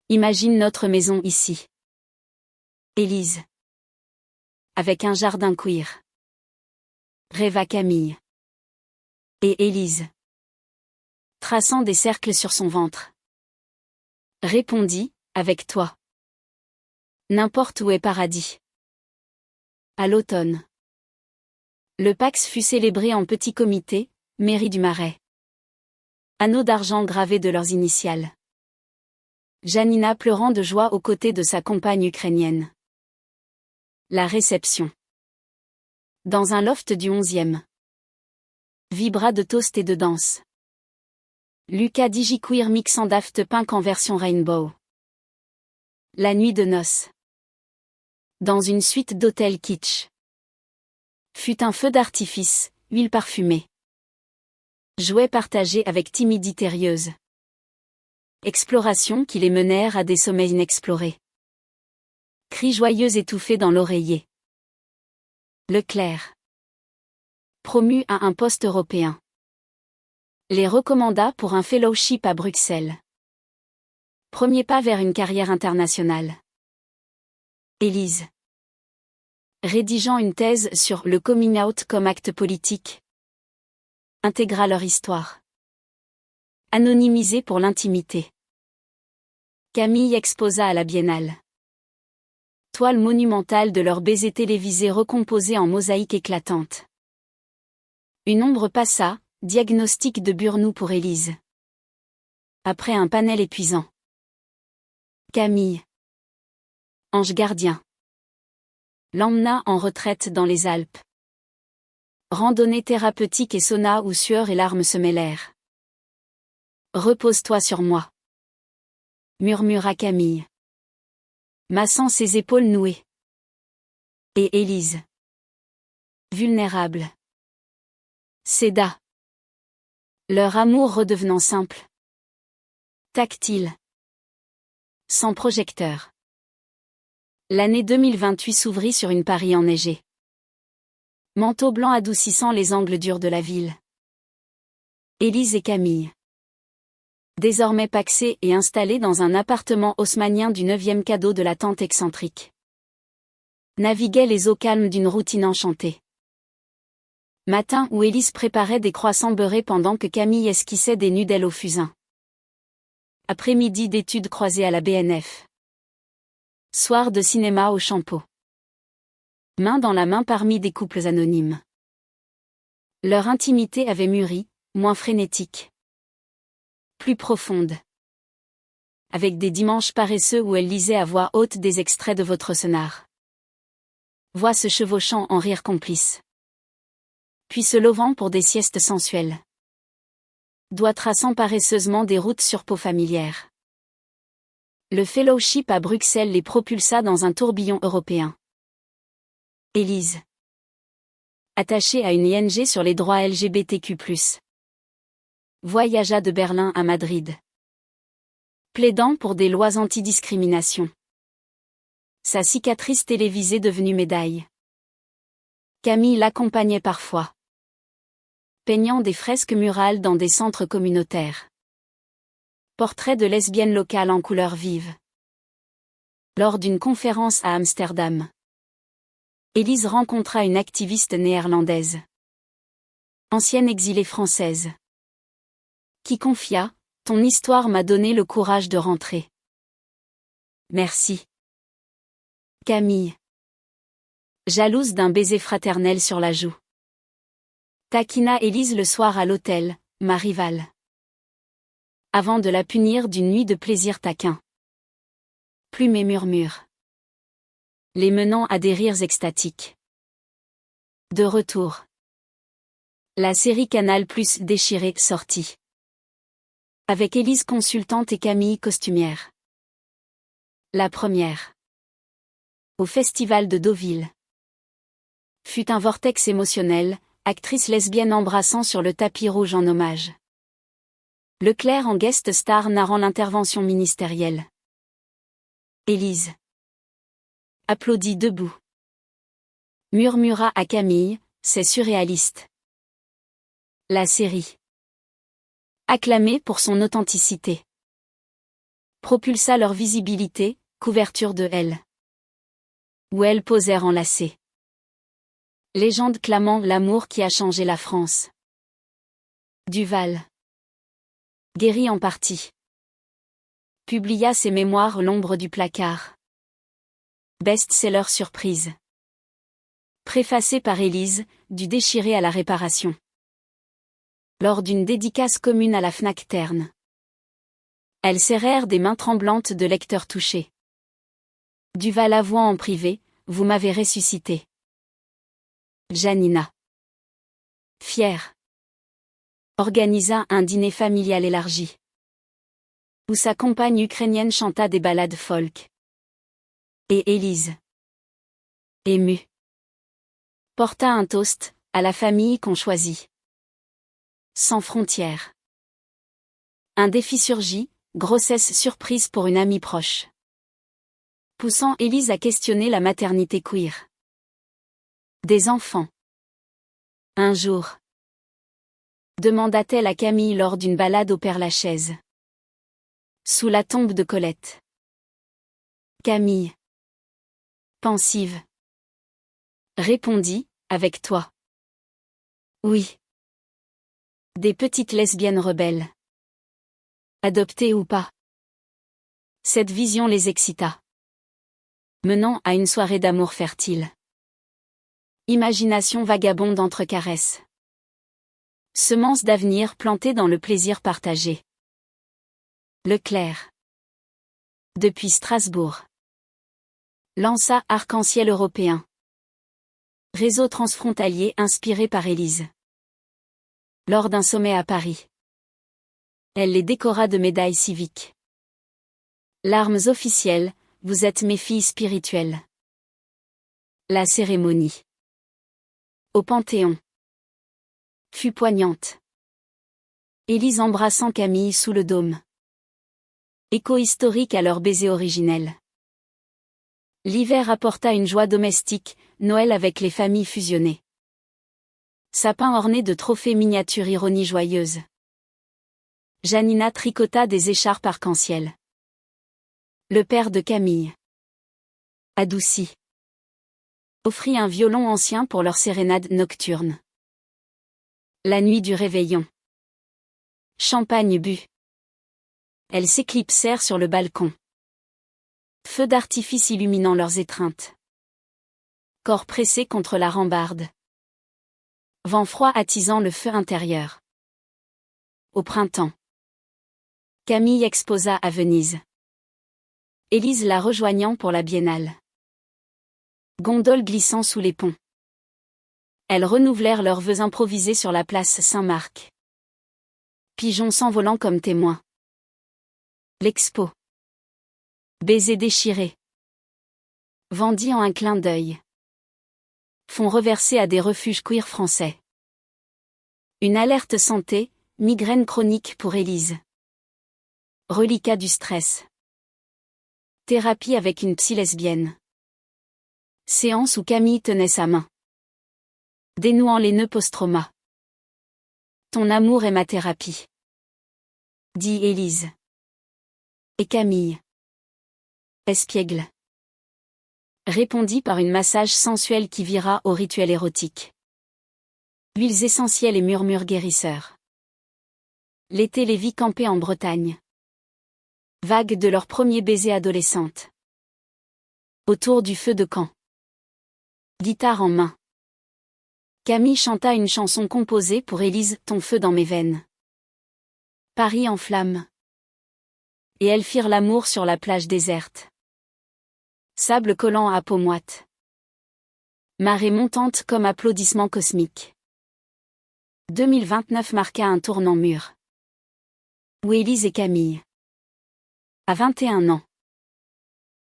Imagine notre maison ici. Élise. Avec un jardin queer. Rêva Camille. Et Élise. Traçant des cercles sur son ventre. Répondit, avec toi. N'importe où est paradis. À l'automne. Le Pax fut célébré en petit comité, mairie du Marais. Anneaux d'argent gravés de leurs initiales. Janina pleurant de joie aux côtés de sa compagne ukrainienne. La réception. Dans un loft du 11e. Vibra de toast et de danse. Lucas Digiqueer mixant Daft Punk en version Rainbow. La nuit de noces. Dans une suite d'hôtels kitsch. Fut un feu d'artifice, huile parfumée. Jouets partagés avec timidité rieuse. Explorations qui les menèrent à des sommets inexplorés. Cris joyeux étouffés dans l'oreiller. Leclerc. Promu à un poste européen. Les recommanda pour un fellowship à Bruxelles. Premier pas vers une carrière internationale. Élise. Rédigeant une thèse sur le coming out comme acte politique. Intégra leur histoire. Anonymisée pour l'intimité. Camille exposa à la Biennale. Toile monumentale de leur baiser télévisé recomposé en mosaïque éclatante. Une ombre passa, Diagnostic de Burnout pour Élise. Après un panel épuisant. Camille. Ange gardien. L'emmena en retraite dans les Alpes. Randonnée thérapeutique et sauna où sueur et larmes se mêlèrent. Repose-toi sur moi, murmura Camille, massant ses épaules nouées. Et Élise, vulnérable, céda. Leur amour redevenant simple, tactile, sans projecteur. L'année 2028 s'ouvrit sur une Paris enneigée. Manteau blanc adoucissant les angles durs de la ville. Élise et Camille, désormais pacsés et installés dans un appartement haussmannien du 9e cadeau de la tante excentrique, naviguaient les eaux calmes d'une routine enchantée. Matin où Élise préparait des croissants beurrés pendant que Camille esquissait des nudelles au fusain. Après-midi d'études croisées à la BNF. Soir de cinéma au Champeau. Main dans la main parmi des couples anonymes. Leur intimité avait mûri, moins frénétique. Plus profonde. Avec des dimanches paresseux où elle lisait à voix haute des extraits de Votre Scénar. Voix se chevauchant en rire complice. Puis se levant pour des siestes sensuelles. Doigts traçant paresseusement des routes sur peau familière. Le fellowship à Bruxelles les propulsa dans un tourbillon européen. Élise. Attachée à une ING sur les droits LGBTQ+. Voyagea de Berlin à Madrid. Plaidant pour des lois antidiscrimination. Sa cicatrice télévisée devenue médaille. Camille l'accompagnait parfois. Peignant des fresques murales dans des centres communautaires. Portrait de lesbiennes locales en couleurs vives. Lors d'une conférence à Amsterdam. Élise rencontra une activiste néerlandaise. Ancienne exilée française. Qui confia, « Ton histoire m'a donné le courage de rentrer. » Merci. Camille. Jalouse d'un baiser fraternel sur la joue. Taquina Élise le soir à l'hôtel, ma rivale. Avant de la punir d'une nuit de plaisir taquin. Plume et murmure. Les menant à des rires extatiques. De retour. La série Canal+ déchirée sortie. Avec Élise consultante et Camille costumière. La première. Au Festival de Deauville. Fut un vortex émotionnel, actrice lesbienne embrassant sur le tapis rouge en hommage. Leclerc en guest star narrant l'intervention ministérielle. Élise. Applaudit debout. Murmura à Camille, c'est surréaliste. La série. Acclamée pour son authenticité. Propulsa leur visibilité, couverture de Elle. Où elles posèrent enlacées. Légende clamant l'amour qui a changé la France. Duval. Guéri en partie. Publia ses mémoires L'ombre du placard. Best-seller surprise. Préfacé par Élise, du déchiré à la réparation. Lors d'une dédicace commune à la Fnac Terne. Elles serrèrent des mains tremblantes de lecteurs touchés. Duval avouant en privé, vous m'avez ressuscité. Janina. Fière. Organisa un dîner familial élargi. Où sa compagne ukrainienne chanta des ballades folk. Et Élise. Émue. Porta un toast, à la famille qu'on choisit. Sans frontières. Un défi surgit, grossesse surprise pour une amie proche. Poussant Élise à questionner la maternité queer. Des enfants. Un jour. Demanda-t-elle à Camille lors d'une balade au Père-Lachaise. Sous la tombe de Colette. Camille. Pensive. Répondit, avec toi. Oui. Des petites lesbiennes rebelles. Adoptées ou pas. Cette vision les excita. Menant à une soirée d'amour fertile. Imagination vagabonde entre caresses. Semence d'avenir plantée dans le plaisir partagé. Leclerc. Depuis Strasbourg. Lança Arc-en-ciel européen. Réseau transfrontalier inspiré par Élise. Lors d'un sommet à Paris. Elle les décora de médailles civiques. Larmes officielles, vous êtes mes filles spirituelles. La cérémonie. Au Panthéon. Fut poignante. Élise embrassant Camille sous le dôme. Écho historique à leur baiser originel. L'hiver apporta une joie domestique, Noël avec les familles fusionnées. Sapin orné de trophées miniatures ironie joyeuse. Janina tricota des écharpes arc-en-ciel. Le père de Camille. Adouci. Offrit un violon ancien pour leur sérénade nocturne. La nuit du réveillon. Champagne bu. Elles s'éclipsèrent sur le balcon. Feux d'artifice illuminant leurs étreintes. Corps pressés contre la rambarde. Vent froid attisant le feu intérieur. Au printemps. Camille exposa à Venise. Élise la rejoignant pour la biennale. Gondoles glissant sous les ponts. Elles renouvelèrent leurs vœux improvisés sur la place Saint-Marc. Pigeons s'envolant comme témoins. L'expo. Baisers déchirés. Vendit en un clin d'œil. Fonds reversés à des refuges queer français. Une alerte santé, migraine chronique pour Élise. Reliquat du stress. Thérapie avec une psy lesbienne. Séance où Camille tenait sa main. Dénouant les nœuds post-trauma. Ton amour est ma thérapie. Dit Élise. Et Camille. Espiègle. Répondit par une massage sensuelle qui vira au rituel érotique. Huiles essentielles et murmures guérisseurs. L'été les vit camper en Bretagne. Vague de leur premier baiser adolescente. Autour du feu de camp. Guitare en main. Camille chanta une chanson composée pour Élise, Ton feu dans mes veines. Paris en flammes. Et elles firent l'amour sur la plage déserte. Sable collant à peau moite. Marée montante comme applaudissement cosmique. 2029 marqua un tournant mûr. Où Élise et Camille. À 21 ans.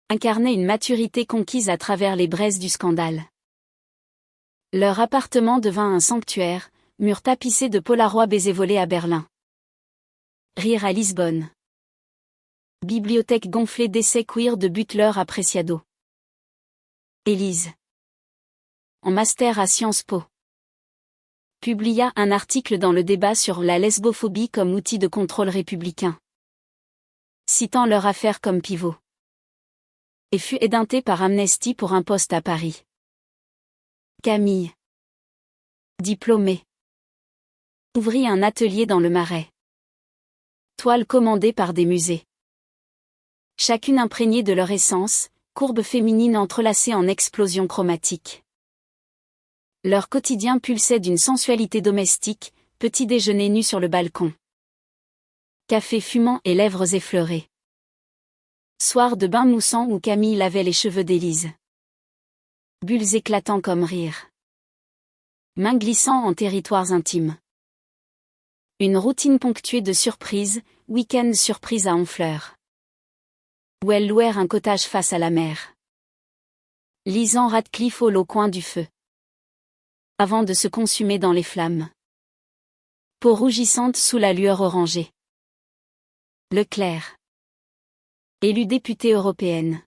Incarnaient une maturité conquise à travers les braises du scandale. Leur appartement devint un sanctuaire, mur tapissé de polaroids baisers volés à Berlin. Rire à Lisbonne. Bibliothèque gonflée d'essais queer de Butler à Preciado. Élise. En master à Sciences Po. Publia un article dans le débat sur la lesbophobie comme outil de contrôle républicain. Citant leur affaire comme pivot. Et fut édeintée par Amnesty pour un poste à Paris. Camille. Diplômée. Ouvrit un atelier dans le Marais. Toiles commandées par des musées. Chacune imprégnée de leur essence, courbes féminines entrelacées en explosions chromatiques. Leur quotidien pulsait d'une sensualité domestique, petit déjeuner nu sur le balcon. Café fumant et lèvres effleurées. Soir de bain moussant où Camille lavait les cheveux d'Élise. Bulles éclatant comme rire. Mains glissant en territoires intimes. Une routine ponctuée de surprises, week-end surprise à Honfleur. Où elles louèrent un cottage face à la mer. Lisant Radcliffe au coin du feu. Avant de se consumer dans les flammes. Peau rougissante sous la lueur orangée. Leclerc. Élue députée européenne.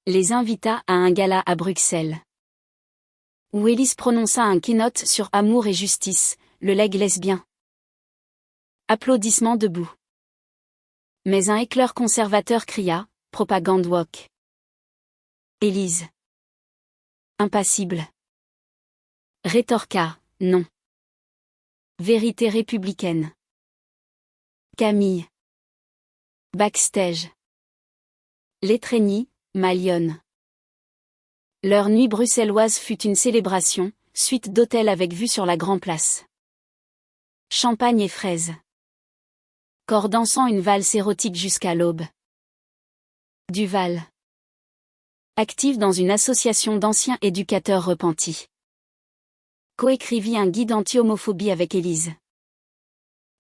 Les invita à un gala à Bruxelles. Où Élise prononça un keynote sur amour et justice, le legs lesbien. Applaudissements debout. Mais un éclair conservateur cria, propagande woke. Élise. Impassible. Rétorqua, non. Vérité républicaine. Camille. Backstage. L'étreignit, Malionne. Leur nuit bruxelloise fut une célébration, suite d'hôtels avec vue sur la Grand Place. Champagne et fraises. Corps dansant une valse érotique jusqu'à l'aube. Duval. Active dans une association d'anciens éducateurs repentis. Coécrivit un guide anti-homophobie avec Élise.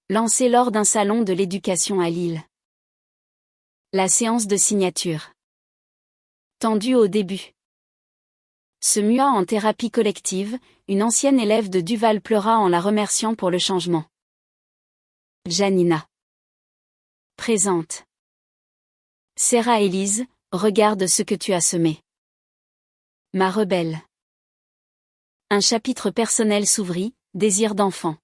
Lancé lors d'un salon de l'éducation à Lille. La séance de signature. Tendue au début. Se mua en thérapie collective, une ancienne élève de Duval pleura en la remerciant pour le changement. Janina. Présente. Serra Élise, regarde ce que tu as semé. Ma rebelle. Un chapitre personnel s'ouvrit, désir d'enfant.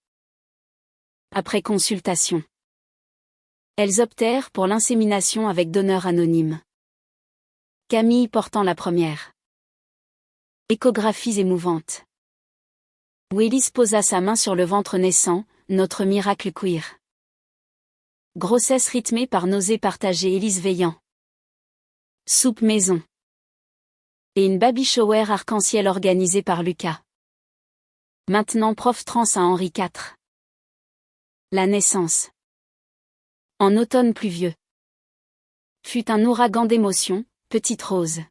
Après consultation. Elles optèrent pour l'insémination avec donneur anonyme. Camille portant la première. Échographies émouvantes. Willis posa sa main sur le ventre naissant, notre miracle queer. Grossesse rythmée par nausées partagées Élise veillant. Soupe maison. Et une baby shower arc-en-ciel organisée par Lucas. Maintenant prof trans à Henri IV. La naissance. En automne pluvieux. Fut un ouragan d'émotions, petite Rose.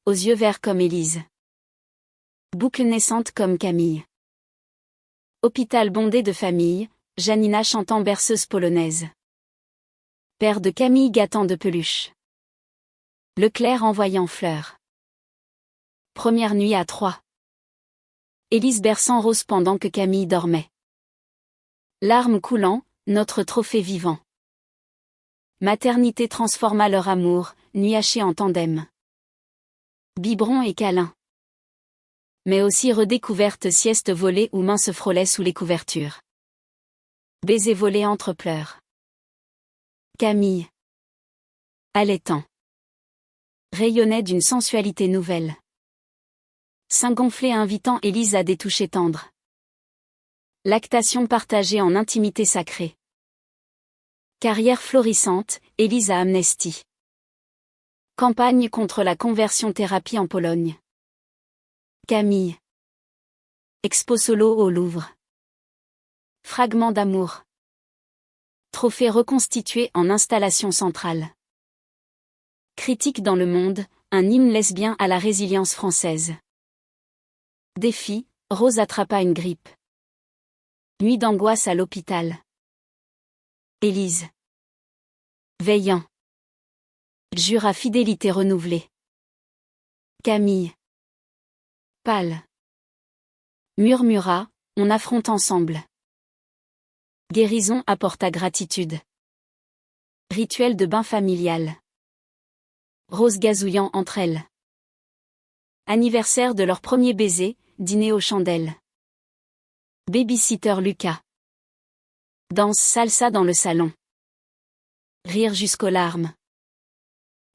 Aux yeux verts comme Élise. Boucle naissante comme Camille. Hôpital bondé de famille, Janina chantant berceuse polonaise. Père de Camille gâtant de peluche. Leclerc envoyant fleurs. Première nuit à 3. Élise berçant Rose pendant que Camille dormait. Larmes coulant, notre trophée vivant. Maternité transforma leur amour, nuit hachée en tandem. Biberon et câlin. Mais aussi redécouverte sieste volée où mains se frôlaient sous les couvertures. Baiser volé entre pleurs. Camille. Allaitant. Rayonnait d'une sensualité nouvelle. Sein gonflé invitant Élise à des touchés tendres. Lactation partagée en intimité sacrée. Carrière florissante, Élise à Amnesty. Campagne contre la conversion thérapie en Pologne. Camille. Expo solo au Louvre. Fragment d'amour. Trophée reconstitué en installation centrale. Critique dans le monde, un hymne lesbien à la résilience française. Défi, Rose attrapa une grippe. Nuit d'angoisse à l'hôpital. Élise. Veillant. Jure à fidélité renouvelée. Camille. Pâle. Murmura, on affronte ensemble. Guérison apporta gratitude. Rituel de bain familial. Rose gazouillant entre elles. Anniversaire de leur premier baiser, dîner aux chandelles. Babysitter Lucas. Danse salsa dans le salon. Rire jusqu'aux larmes.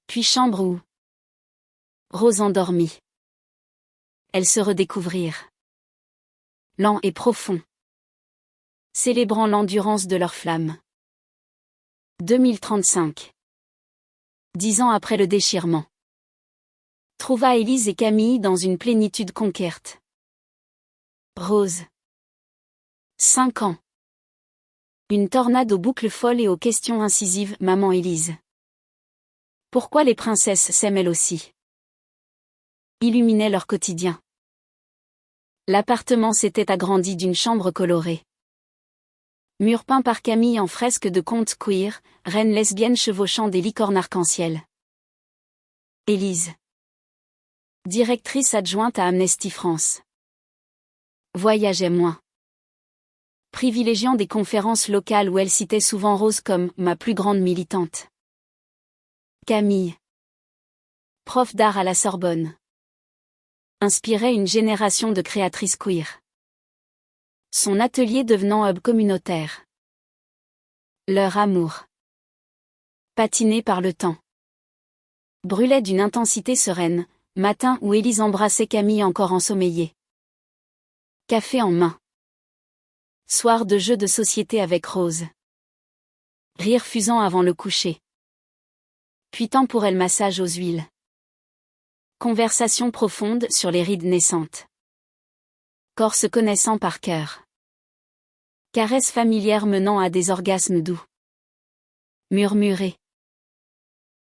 Puis chambre où Rose endormie. Elles se redécouvrirent. Lent et profond. Célébrant l'endurance de leur flamme. 2035. 10 ans après le déchirement. Trouva Élise et Camille dans une plénitude conquête. Rose. 5 ans. Une tornade aux boucles folles et aux questions incisives, maman Élise. Pourquoi les princesses s'aiment elles aussi? Illuminait leur quotidien. L'appartement s'était agrandi d'une chambre colorée. Mur peint par Camille en fresque de conte queer, reine lesbienne chevauchant des licornes arc-en-ciel. Élise. Directrice adjointe à Amnesty France. Voyageait moins. Privilégiant des conférences locales où elle citait souvent Rose comme « ma plus grande militante ». Camille. Prof d'art à la Sorbonne. Inspirait une génération de créatrices queer. Son atelier devenant hub communautaire. Leur amour. Patiné par le temps. Brûlait d'une intensité sereine, matin où Élise embrassait Camille encore ensommeillée. Café en main. Soir de jeux de société avec Rose. Rire fusant avant le coucher. Puis temporel massage aux huiles. Conversation profonde sur les rides naissantes. Corps se connaissant par cœur. Caresses familières menant à des orgasmes doux. Murmuré.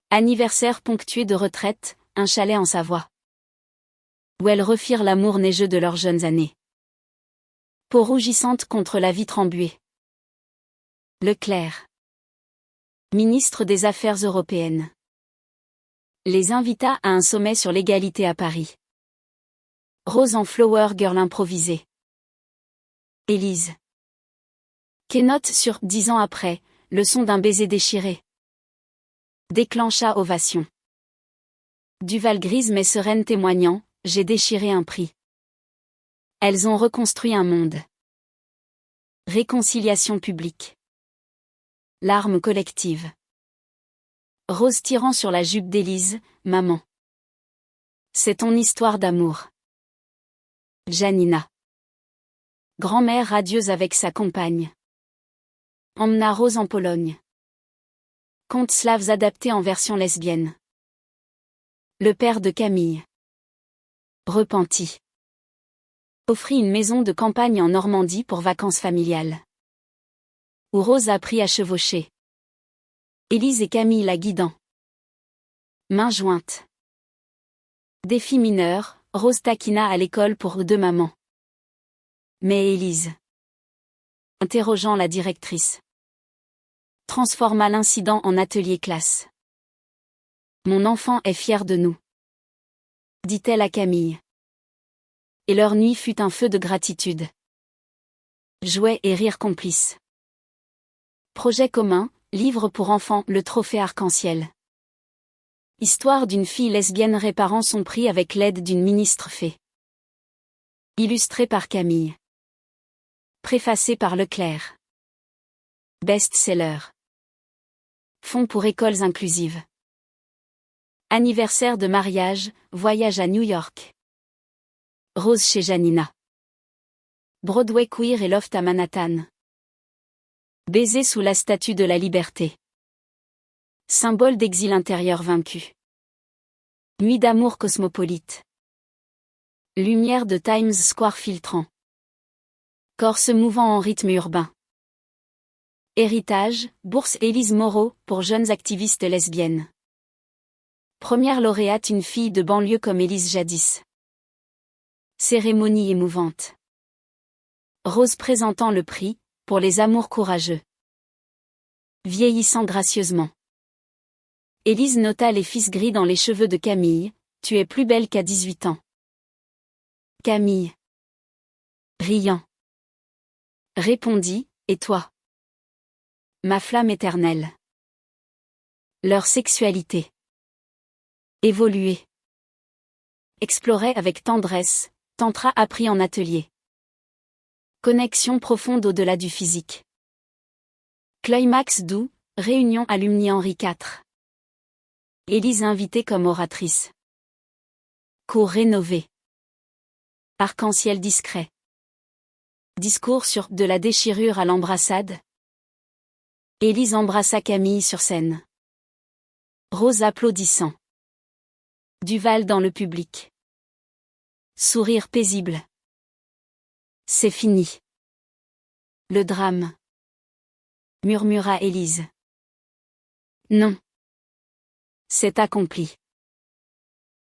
Anniversaire ponctué de retraite, un chalet en Savoie. Où elles refirent l'amour neigeux de leurs jeunes années. Peau rougissante contre la vitre embuée. Leclerc. Ministre des Affaires européennes. Les invita à un sommet sur l'égalité à Paris. Rose en flower girl improvisée. Élise. Keynote sur 10 ans après, le son d'un baiser déchiré. Déclencha ovation. Duval grise mais sereine témoignant, j'ai déchiré un prix. Elles ont reconstruit un monde. Réconciliation publique. Larmes collectives. Rose tirant sur la jupe d'Élise, maman. C'est ton histoire d'amour. Janina. Grand-mère radieuse avec sa compagne. Emmena Rose en Pologne. Contes slaves adaptés en version lesbienne. Le père de Camille. Repenti. Offrit une maison de campagne en Normandie pour vacances familiales. Où Rose apprit à chevaucher. Élise et Camille la guidant. Main jointe. Défi mineur, Rose taquina à l'école pour 2 mamans. Mais Élise, interrogeant la directrice, transforma l'incident en atelier classe. Mon enfant est fier de nous, dit-elle à Camille. Et leur nuit fut un feu de gratitude. Jouets et rires complices. Projet commun, livre pour enfants, le trophée arc-en-ciel. Histoire d'une fille lesbienne réparant son prix avec l'aide d'une ministre fée. Illustré par Camille. Préfacé par Leclerc. Best-seller. Fonds pour écoles inclusives. Anniversaire de mariage, voyage à New York. Rose chez Janina. Broadway queer et loft à Manhattan. Baiser sous la statue de la liberté. Symbole d'exil intérieur vaincu. Nuit d'amour cosmopolite. Lumière de Times Square filtrant. Corps se mouvant en rythme urbain. Héritage, bourse Élise Moreau, pour jeunes activistes lesbiennes. Première lauréate une fille de banlieue comme Élise jadis. Cérémonie émouvante. Rose présentant le prix, pour les amours courageux. Vieillissant gracieusement. Élise nota les fils gris dans les cheveux de Camille, tu es plus belle qu'à 18 ans. Camille. Riant. Répondit, et toi? Ma flamme éternelle. Leur sexualité. Évoluer. Explorer avec tendresse, tantra appris en atelier. Connexion profonde au-delà du physique. Climax doux, réunion alumni Henri IV. Élise invitée comme oratrice. Cours rénové. Arc-en-ciel discret. Discours sur de la déchirure à l'embrassade. Élise embrassa Camille sur scène. Rose applaudissant. Duval dans le public. Sourire paisible. C'est fini. Le drame. Murmura Élise. Non. C'est accompli.